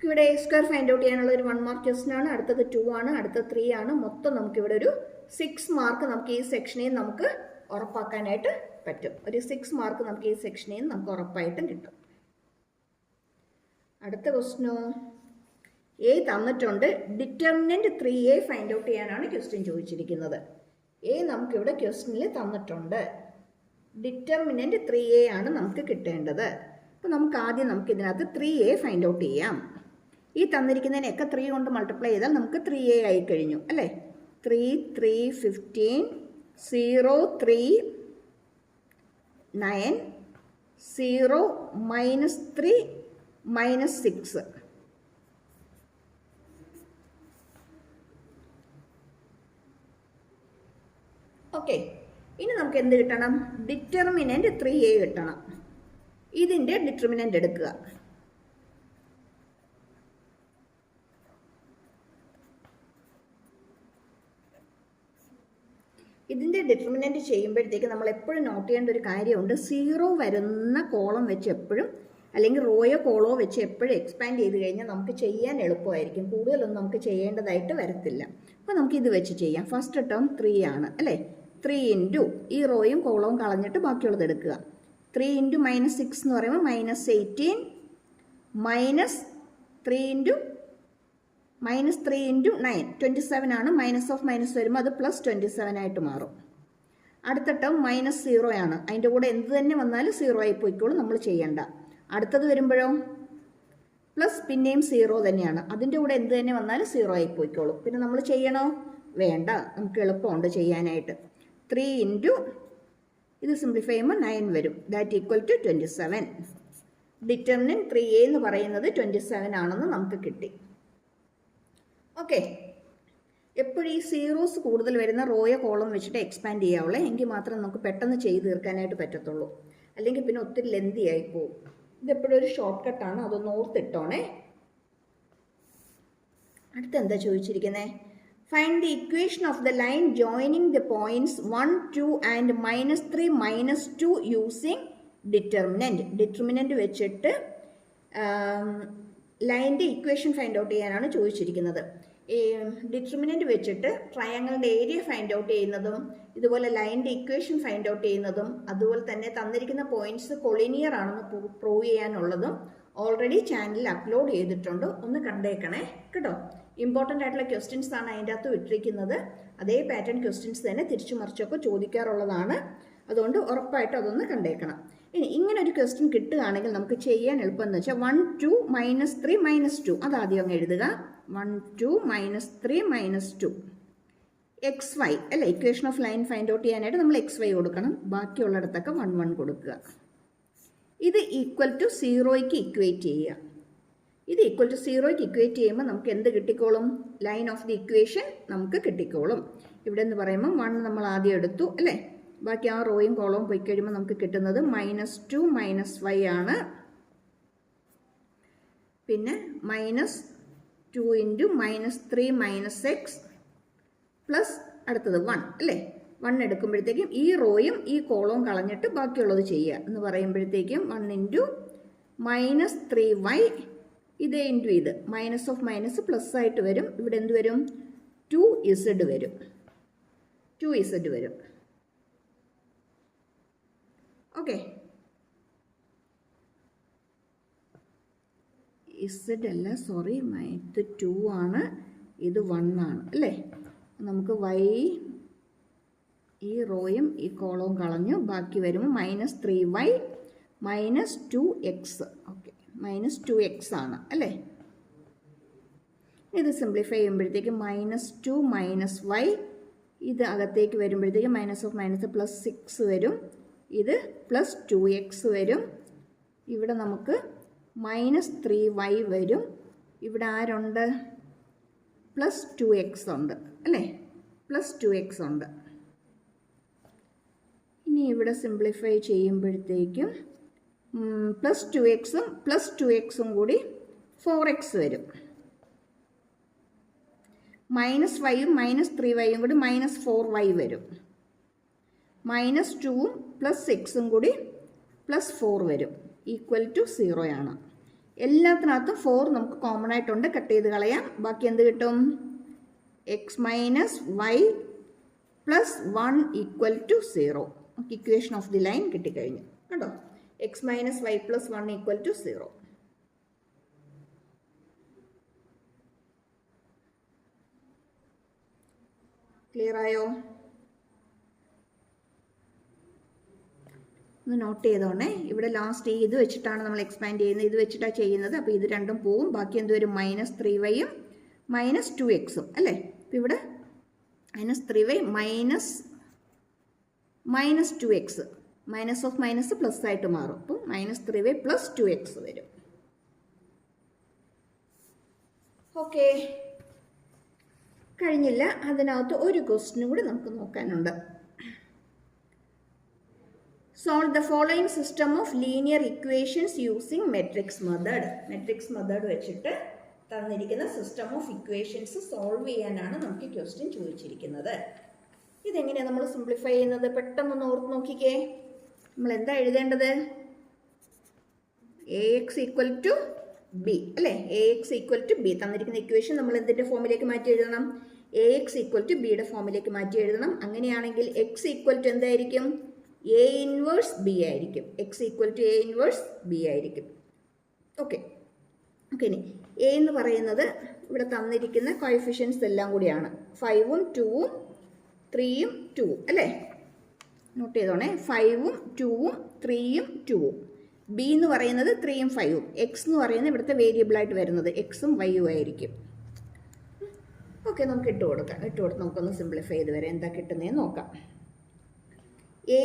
ഇവിടെ എ സ്ക്വയർ ഫൈൻഡ് ഔട്ട് ചെയ്യാനുള്ള ഒരു 1 മാർക്ക് ക്വസ്റ്റൻ ആണ്. അടുത്തത് 2 ആണ്. അടുത്ത 3 ആണ്. മൊത്തം നമുക്കിവിടെ ഒരു 6 മാർക്ക് നമുക്ക് ഈ സെക്ഷനിൽ നമുക്ക് ഉറപ്പാക്കാനായിട്ട് പറ്റും. ഒരു 6 മാർക്ക് നമുക്ക് ഈ സെക്ഷനിൽ നമുക്ക് ഉറപ്പായിട്ടും കിട്ടും. അടുത്ത ക്വസ്റ്റനോ എ തന്നിട്ടുണ്ട്. ഡിറ്റർമിനന്റ് 3a ഫൈൻഡ് ഔട്ട് ചെയ്യാനാണ് ക്വസ്റ്റ്യൻ ചോദിച്ചിരിക്കുന്നത്. എ നമുക്കിവിടെ ക്വസ്റ്റനിൽ തന്നിട്ടുണ്ട്. ഡിറ്റർമിനന്റ് 3a ആണ് നമുക്ക് കിട്ടേണ്ടത്. അപ്പോൾ നമുക്ക് ആദ്യം നമുക്ക് ഇതിനകത്ത് 3a ഫൈൻഡ് ഔട്ട് ചെയ്യാം. ഈ തന്നിരിക്കുന്നതിനൊക്കെ 3 കൊണ്ട് മൾട്ടിപ്ലൈ ചെയ്താൽ നമുക്ക് 3a ആയി കഴിഞ്ഞു അല്ലേ? 3 3 15 0 3 9 0 -3 -6. ഓക്കെ, ഇനി നമുക്ക് എന്ത് കിട്ടണം? ഡിറ്റർമിനന്റ് 3a കിട്ടണം. ഇതിൻ്റെ ഡിറ്റർമിനന്റ് എടുക്കുക. ഇതിൻ്റെ ഡിറ്റർമിനന്റ് ചെയ്യുമ്പോഴത്തേക്ക് നമ്മൾ എപ്പോഴും നോട്ട് ചെയ്യേണ്ട ഒരു കാര്യമുണ്ട്. 0 വരുന്ന കോളം വെച്ച് എപ്പോഴും, അല്ലെങ്കിൽ റോയോ കോളോ വെച്ച് എപ്പോഴും എക്സ്പാൻഡ് ചെയ്ത് കഴിഞ്ഞാൽ നമുക്ക് ചെയ്യാൻ എളുപ്പമായിരിക്കും. കൂടുതലൊന്നും നമുക്ക് ചെയ്യേണ്ടതായിട്ട് വരത്തില്ല. അപ്പോൾ നമുക്കിത് വെച്ച് ചെയ്യാം. ഫസ്റ്റ് ടേം 3 ആണ് അല്ലേ? 3 ഇൻറ്റു ഈ റോയും കോളവും കളഞ്ഞിട്ട് ബാക്കിയുള്ളത് എടുക്കുക. 3 ഇൻറ്റു -6 എന്ന് പറയുമ്പോൾ -18 -3 ഇൻറ്റു 9 27 ആണ്. മൈനസ് ഓഫ് മൈനസ് വരുമ്പോൾ അത് +27 ആയിട്ട് മാറും. അടുത്ത ടേം -0 ആണ്. അതിൻ്റെ കൂടെ എന്ത് തന്നെ വന്നാലും 0 ആയി പോയിക്കോളും, നമ്മൾ ചെയ്യേണ്ട. അടുത്തത് വരുമ്പോഴോ പ്ലസ് പിന്നെയും 0 തന്നെയാണ്. അതിൻ്റെ കൂടെ എന്ത് തന്നെ വന്നാലും 0 ആയി പോയിക്കോളും. പിന്നെ നമ്മൾ ചെയ്യണോ? വേണ്ട, നമുക്ക് എളുപ്പമുണ്ട് ചെയ്യാനായിട്ട്. 3 ഇൻറ്റു ഇത് സിംപ്ലിഫൈ ചെയ്യുമ്പോൾ 9 വരും. That equal to 27. Determinant 3a എന്ന് പറയുന്നത് 27 ആണെന്ന് നമുക്ക് കിട്ടി. ഓക്കെ, എപ്പോഴും ഈ സീറോസ് കൂടുതൽ വരുന്ന റോയോ കോളം വെച്ചിട്ട് എക്സ്പാൻഡ് ചെയ്യാവുള്ളൂ. എങ്കിൽ മാത്രം നമുക്ക് പെട്ടെന്ന് ചെയ്ത് തീർക്കാനായിട്ട് പറ്റത്തുള്ളൂ. അല്ലെങ്കിൽ പിന്നെ ഒത്തിരി ലെന്തി ആയി പോകും. ഇതെപ്പോഴും ഒരു ഷോർട്ട് കട്ടാണ്, അതൊന്ന് ഓർത്തിട്ടോണേ. അടുത്ത എന്താ ചോദിച്ചിരിക്കുന്നത്? Find the equation of the line joining the points 1, 2 and -3, -2 using determinant. Determinant വെച്ചിട്ട് ലൈൻ്റെ ഇക്വേഷൻ ഫൈൻഡ് ഔട്ട് ചെയ്യാനാണ് ചോദിച്ചിരിക്കുന്നത്. ഈ ഡിറ്റർമിനൻ്റ് വെച്ചിട്ട് ട്രയാങ്കിളിൻ്റെ ഏരിയ ഫൈൻഡ് ഔട്ട് ചെയ്യുന്നതും ഇതുപോലെ ലൈൻ്റെ ഇക്വേഷൻ ഫൈൻഡ് ഔട്ട് ചെയ്യുന്നതും അതുപോലെ തന്നെ തന്നിരിക്കുന്ന പോയിന്റ്സ് കൊളീനിയർ ആണെന്ന് പ്രൂവ് ചെയ്യാനുള്ളതും ഓൾറെഡി ചാനലിൽ അപ്ലോഡ് ചെയ്തിട്ടുണ്ട്. ഒന്ന് കണ്ടേക്കണേ കേട്ടോ. ഇമ്പോർട്ടൻ്റ് ആയിട്ടുള്ള ക്വസ്റ്റ്യൻസ് ആണ് അതിൻ്റെ അകത്ത് ഇട്ടിരിക്കുന്നത്. അതേ പാറ്റേൺ ക്വസ്റ്റ്യൻസ് തന്നെ തിരിച്ചു മറിച്ചൊക്കെ ചോദിക്കാറുള്ളതാണ്. അതുകൊണ്ട് ഉറപ്പായിട്ടും അതൊന്ന് കണ്ടേക്കണം. ഇനി ഇങ്ങനെ ഒരു ക്വസ്റ്റ്യൻ കിട്ടുകയാണെങ്കിൽ നമുക്ക് ചെയ്യാൻ എളുപ്പം എന്ന് വെച്ചാൽ 1, 2, -3, -2 അതാദ്യം അങ്ങ് എഴുതുക. 1, 2, -3, -2 XY അല്ലേ. Equation of line find out ചെയ്യാനായിട്ട് നമ്മൾ XY കൊടുക്കണം. ബാക്കിയുള്ളിടത്തൊക്കെ 1, 1 കൊടുക്കുക. ഇത് ഈക്വൽ ടു 0യ്ക്ക് ഇക്വേറ്റ് ചെയ്യുക. ഇത് ഈക്വൽ ടു 0യ്ക്ക് ഇക്വേറ്റ് ചെയ്യുമ്പോൾ നമുക്ക് എന്ത് കിട്ടിക്കോളും? ലൈൻ ഓഫ് ദി ഇക്വേഷൻ നമുക്ക് കിട്ടിക്കോളും. ഇവിടെ എന്ന് പറയുമ്പോൾ 1 നമ്മൾ ആദ്യം എടുത്തു അല്ലേ. ബാക്കി ആ റോയും കോളവും പോയി കഴിയുമ്പോൾ നമുക്ക് കിട്ടുന്നത് -2 -y ആണ്. പിന്നെ -2 × -3 - x പ്ലസ് അടുത്തത് 1 അല്ലേ. 1 എടുക്കുമ്പോഴത്തേക്കും ഈ റോയും ഈ കോളവും കളഞ്ഞിട്ട് ബാക്കിയുള്ളത് ചെയ്യുക എന്ന് പറയുമ്പോഴത്തേക്കും 1 × -3y ഇത് ഇൻറ്റു ഇത് മൈനസ് ഓഫ് മൈനസ് പ്ലസ് ആയിട്ട് വരും. ഇവിടെ എന്ത് വരും? 2z വരും. 2z വരും. ഓക്കെ. z അല്ല, സോറി, ഇത് 2 ആണ്, ഇത് 1 ആണ് അല്ലേ. നമുക്ക് y ഈ റോയും ഈ കോളവും കളഞ്ഞു. ബാക്കി വരുമ്പോൾ -3y -2x. ഓക്കെ, -2x ആണ് അല്ലേ. ഇത് സിംപ്ലിഫൈ ചെയ്യുമ്പോഴത്തേക്ക് -2 -y ഇത് അകത്തേക്ക് വരുമ്പോഴത്തേക്ക് മൈനസ് ഓഫ് മൈനസ് +6 വരും. ഇത് +2x വരും. ഇവിടെ നമുക്ക് -3y വരും. ഇവിടെ ആരുണ്ട്? +2x ഉണ്ട് അല്ലേ. +2x ഉണ്ട്. ഇനി ഇവിടെ സിംപ്ലിഫൈ ചെയ്യുമ്പോഴത്തേക്കും +2xും +2xും കൂടി 4x വരും. -yയും -3yയും കൂടി -4y വരും. -2ഉം +6ഉം കൂടി +4 വരും. ഈക്വൽ ടു 0 ആണ്. എല്ലാത്തിനകത്തും 4 നമുക്ക് കോമൺ ആയിട്ടുണ്ട്. കട്ട് ചെയ്ത് കളയാം. ബാക്കി എന്ത് കിട്ടും? x - y + 1 = 0. Equation of the line കിട്ടിക്കഴിഞ്ഞു കേട്ടോ. x - y + 1 = 0. ക്ലിയർ ആയോ? ഒന്ന് നോട്ട് ചെയ്തോണേ. ഇവിടെ ലാസ്റ്റ് ഇത് വെച്ചിട്ടാണ് നമ്മൾ എക്സ്പാൻഡ് ചെയ്യുന്നത്. ഇത് വെച്ചിട്ടാണ് ചെയ്യുന്നത്. അപ്പോൾ ഇത് രണ്ടും പോവും. ബാക്കി എന്ത് വരും? -3yയും -2xും അല്ലേ. അപ്പോൾ ഇവിടെ -3y -2x minus of minus plus ആയിട്ട് മാറും. അപ്പോൾ -3y + 2x വരും. ഓക്കെ, കഴിഞ്ഞില്ല. അതിനകത്ത് ഒരു ക്വസ്റ്റ്യനും കൂടി നമുക്ക് നോക്കാനുണ്ട്. Solve the following system of linear equations using matrix method. Matrix method വെച്ചിട്ട് തന്നിരിക്കുന്ന സിസ്റ്റം ഓഫ് ഇക്വേഷൻസ് സോൾവ് ചെയ്യാനാണ് നമുക്ക് ക്വസ്റ്റ്യൻ ചോദിച്ചിരിക്കുന്നത്. ഇതെങ്ങനെയാണ് നമ്മൾ സിംപ്ലിഫൈ ചെയ്യുന്നത്? പെട്ടെന്നൊന്ന് ഓർത്ത് നോക്കിക്കേ. നമ്മൾ എന്താ എഴുതേണ്ടത്? ax = b അല്ലേ. ax = b തന്നിരിക്കുന്ന ഇക്വേഷൻ നമ്മൾ എന്തിൻ്റെ ഫോമിലേക്ക് മാറ്റി എഴുതണം? ax = bയുടെ ഫോമിലേക്ക് മാറ്റി എഴുതണം. അങ്ങനെയാണെങ്കിൽ x = എന്തായിരിക്കും? a ഇൻവേഴ്സ് b ആയിരിക്കും. x = a ഇൻവേഴ്സ് b ആയിരിക്കും. ഓക്കെ. ഇനി a എന്ന് പറയുന്നത് ഇവിടെ തന്നിരിക്കുന്ന കോഎഫിഷ്യൻസ് എല്ലാം കൂടിയാണ്. 5ഉം 2ഉം 3ഉം 2ഉം അല്ലേ. നോട്ട് ചെയ്തോണേ. 5ഉം 2ഉം 3ഉം 2ഉം. b എന്ന് പറയുന്നത് 3ഉം 5ഉം. x എന്ന് പറയുന്നത് ഇവിടുത്തെ വേരിയബിളായിട്ട് വരുന്നത് എക്സും വൈയും ആയിരിക്കും. ഓക്കെ, നമുക്ക് ഇട്ട് കൊടുക്കാം. ഇട്ട് കൊടുത്ത് നമുക്കൊന്ന് സിംപ്ലിഫൈ ചെയ്ത് വരാം. എന്താ കിട്ടുന്നതെന്ന് നോക്കാം. a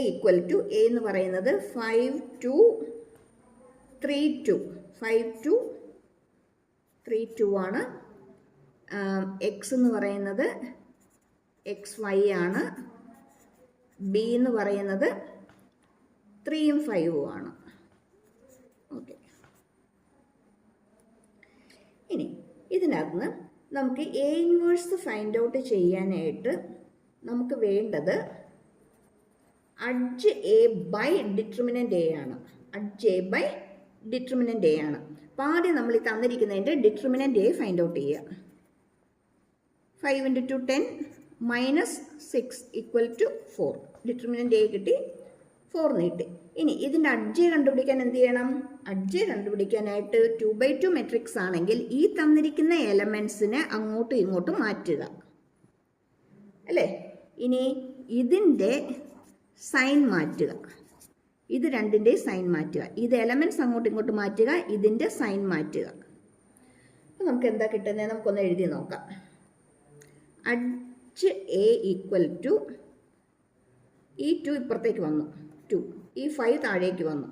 എന്ന് പറയുന്നത് 5 2 3 2 5 2 3 2 ആണ്. x എന്ന് പറയുന്നത് xy ആണ്. b എന്ന് പറയുന്നത് 3ഉം 5ഉം ആണ്. ഓക്കെ, ഇനി ഇതിനകത്ത് നമുക്ക് എ ഇൻവേഴ്സ് ഫൈൻഡ് ഔട്ട് ചെയ്യാനായിട്ട് നമുക്ക് വേണ്ടത് adj A by determinant A ആണ്. Adj A by determinant A ആണ്. അപ്പോൾ ആദ്യം നമ്മൾ ഈ തന്നിരിക്കുന്നതിൻ്റെ ഡിറ്റർമിനൻ്റ് എ ഫൈൻഡ് ഔട്ട് ചെയ്യുക. 5 × 2 10 -6 = 4. ഡിറ്റർമിനൻ്റ് എ കിട്ടി, 4 നീട്ടി. ഇനി ഇതിൻ്റെ അഡ്ജ് കണ്ടുപിടിക്കാൻ എന്ത് ചെയ്യണം? അഡ്ജ് കണ്ടുപിടിക്കാനായിട്ട് 2/2 മെട്രിക്സ് ആണെങ്കിൽ ഈ തന്നിരിക്കുന്ന എലമെൻസിനെ അങ്ങോട്ടും ഇങ്ങോട്ടും മാറ്റുക അല്ലേ. ഇനി ഇതിൻ്റെ സൈൻ മാറ്റുക, ഇത് രണ്ടിൻ്റെയും സൈൻ മാറ്റുക. ഇത് എലമെൻറ്റ്സ് അങ്ങോട്ടും ഇങ്ങോട്ടും മാറ്റുക, ഇതിൻ്റെ സൈൻ മാറ്റുക. അപ്പോൾ നമുക്ക് എന്താ കിട്ടുന്നത് നമുക്കൊന്ന് എഴുതി നോക്കാം. അഡ്ജ് എ = ഈ 2 ഇപ്പുറത്തേക്ക് വന്നു 2, ഈ 5 താഴേക്ക് വന്നു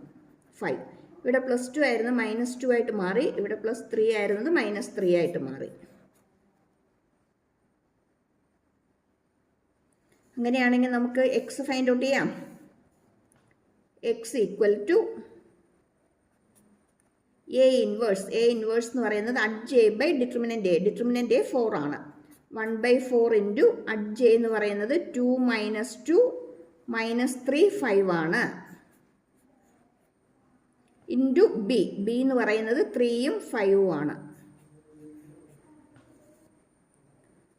5. ഇവിടെ +2 ആയിരുന്നു -2 ആയിട്ട് മാറി, ഇവിടെ +3 ആയിരുന്നത് -3 ആയിട്ട് മാറി. അങ്ങനെയാണെങ്കിൽ നമുക്ക് എക്സ് ഫൈൻഡ് ഔട്ട് ചെയ്യാം. X = a inverse. A inverse എന്ന് പറയുന്നത് adj A by determinant a. Determinant a 4 ആണ്. 1/4 ഇൻറ്റു അഡ്ജ് എ എന്ന് പറയുന്നത് 2 - 2 -3 5 ആണ്. Into B. ബി എന്ന് പറയുന്നത് 3ഉം 5ഉം ആണ്.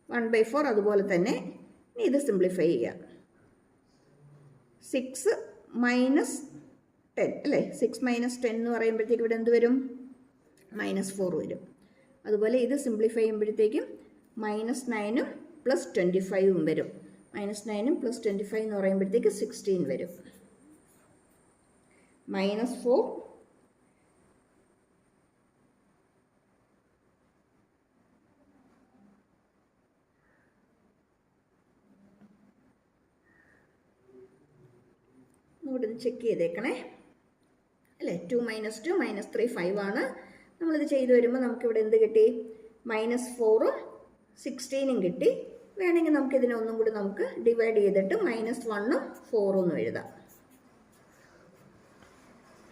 1/4 അതുപോലെ തന്നെ. ഇനി ഇത് സിംപ്ലിഫൈ ചെയ്യുക. 6 - 10 അല്ലേ. 6 - 10 എന്ന് പറയുമ്പോഴത്തേക്ക് ഇവിടെ എന്ത് വരും? -4 വരും. അതുപോലെ ഇത് സിംപ്ലിഫൈ ചെയ്യുമ്പോഴത്തേക്കും -9ഉം +25ഉം വരും. -9ഉം +25 എന്ന് പറയുമ്പോഴത്തേക്ക് 16 വരും. -4 ഇവിടെ ചെക്ക് ചെയ്തേക്കണേ അല്ലേ. 2 - 2 -3 5 ആണ്. നമ്മളിത് ചെയ്ത് വരുമ്പോൾ നമുക്കിവിടെ എന്ത് കിട്ടി? -4ഉം 16ഉം കിട്ടി. വേണമെങ്കിൽ നമുക്കിതിനെ ഒന്നും കൂടി നമുക്ക് ഡിവൈഡ് ചെയ്തിട്ട് -1ഉം 4ഉം എഴുതാം.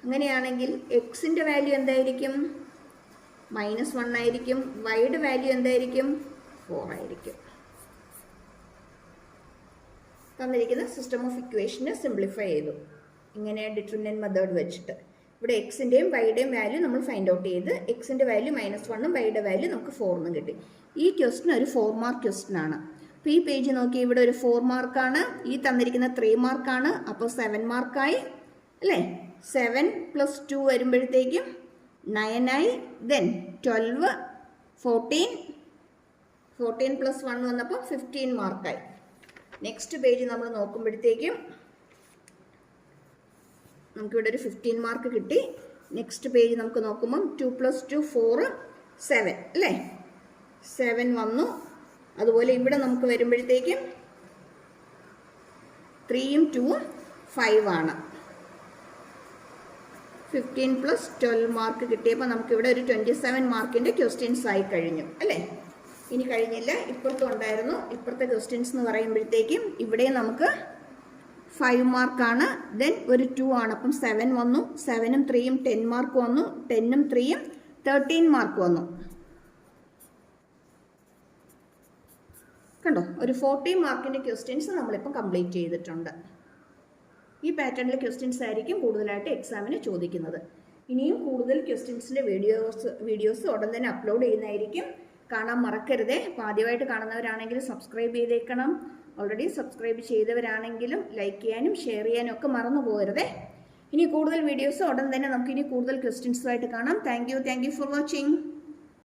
അങ്ങനെയാണെങ്കിൽ എക്സിൻ്റെ വാല്യൂ എന്തായിരിക്കും? -1 ആയിരിക്കും. വൈയുടെ വാല്യൂ എന്തായിരിക്കും? 4 ആയിരിക്കും. തന്നിരിക്കുന്ന സിസ്റ്റം ഓഫ് ഇക്വേഷനെ സിംപ്ലിഫൈ ചെയ്തു ഇങ്ങനെ ഡിറ്റർമിനൻ്റ് മെത്തേഡ് വെച്ചിട്ട്. ഇവിടെ എക്സിൻ്റെയും വൈയുടെയും വാല്യൂ നമ്മൾ ഫൈൻഡ് ഔട്ട് ചെയ്ത് എക്സിൻ്റെ വാല്യൂ -1ഉം വൈയുടെ വാല്യൂ നമുക്ക് 4 കിട്ടി. ഈ ക്വസ്റ്റ്യൻ ഒരു 4 മാർക്ക് ക്വസ്റ്റ്യൻ ആണ്. അപ്പോൾ ഈ പേജ് നോക്കി, ഇവിടെ ഒരു 4 മാർക്കാണ്, ഈ തന്നിരിക്കുന്ന 3 മാർക്കാണ്. അപ്പോൾ 7 മാർക്കായി അല്ലേ. 7 + 2 വരുമ്പോഴത്തേക്കും 9 ആയി. ദെൻ 12 14 + 1 വന്നപ്പോൾ 15 മാർക്കായി. നെക്സ്റ്റ് പേജ് നമ്മൾ നോക്കുമ്പോഴത്തേക്കും നമുക്കിവിടെ ഒരു 15 മാർക്ക് കിട്ടി. നെക്സ്റ്റ് പേജ് നമുക്ക് നോക്കുമ്പം 2 + 2 4 7 അല്ലേ. 7 വന്നു. അതുപോലെ ഇവിടെ നമുക്ക് വരുമ്പോഴത്തേക്കും 3ഉം 2ഉം 5 ആണ്. 15 + 12 മാർക്ക് കിട്ടിയപ്പോൾ നമുക്കിവിടെ ഒരു 27 മാർക്കിൻ്റെ ക്വസ്റ്റ്യൻസ് ആയി കഴിഞ്ഞു അല്ലേ. ഇനി കഴിഞ്ഞില്ല, ഇപ്പുറത്തും ഉണ്ടായിരുന്നു. ഇപ്പുറത്തെ ക്വസ്റ്റ്യൻസ് എന്ന് പറയുമ്പോഴത്തേക്കും ഇവിടെ നമുക്ക് 5 മാർക്കാണ്. ദെൻ ഒരു 2 ആണ്. അപ്പം 7 വന്നു. 7ഉം 3ഉം 10 മാർക്ക് വന്നു. 10ഉം 3ഉം 13 മാർക്ക് വന്നു. കണ്ടോ, ഒരു 40 മാർക്കിൻ്റെ ക്വസ്റ്റ്യൻസ് നമ്മളിപ്പം കംപ്ലീറ്റ് ചെയ്തിട്ടുണ്ട്. ഈ പാറ്റേണിലെ ക്വസ്റ്റ്യൻസ് ആയിരിക്കും കൂടുതലായിട്ട് എക്സാമിന് ചോദിക്കുന്നത്. ഇനിയും കൂടുതൽ ക്വസ്റ്റ്യൻസിൻ്റെ വീഡിയോസ് ഉടൻ തന്നെ അപ്ലോഡ് ചെയ്യുന്നതായിരിക്കും. കാണാൻ മറക്കരുതേ. അപ്പോൾ ആദ്യമായിട്ട് കാണുന്നവരാണെങ്കിൽ സബ്സ്ക്രൈബ് ചെയ്തേക്കണം. ഓൾറെഡി സബ്സ്ക്രൈബ് ചെയ്തവരാണെങ്കിലും ലൈക്ക് ചെയ്യാനും ഷെയർ ചെയ്യാനും ഒക്കെ മറന്നു പോകരുതേ. ഇനി കൂടുതൽ വീഡിയോസ് ഉടൻ തന്നെ നമുക്കിനി കൂടുതൽ ക്വസ്റ്റ്യൻസുമായിട്ട് കാണാം. Thank you for watching.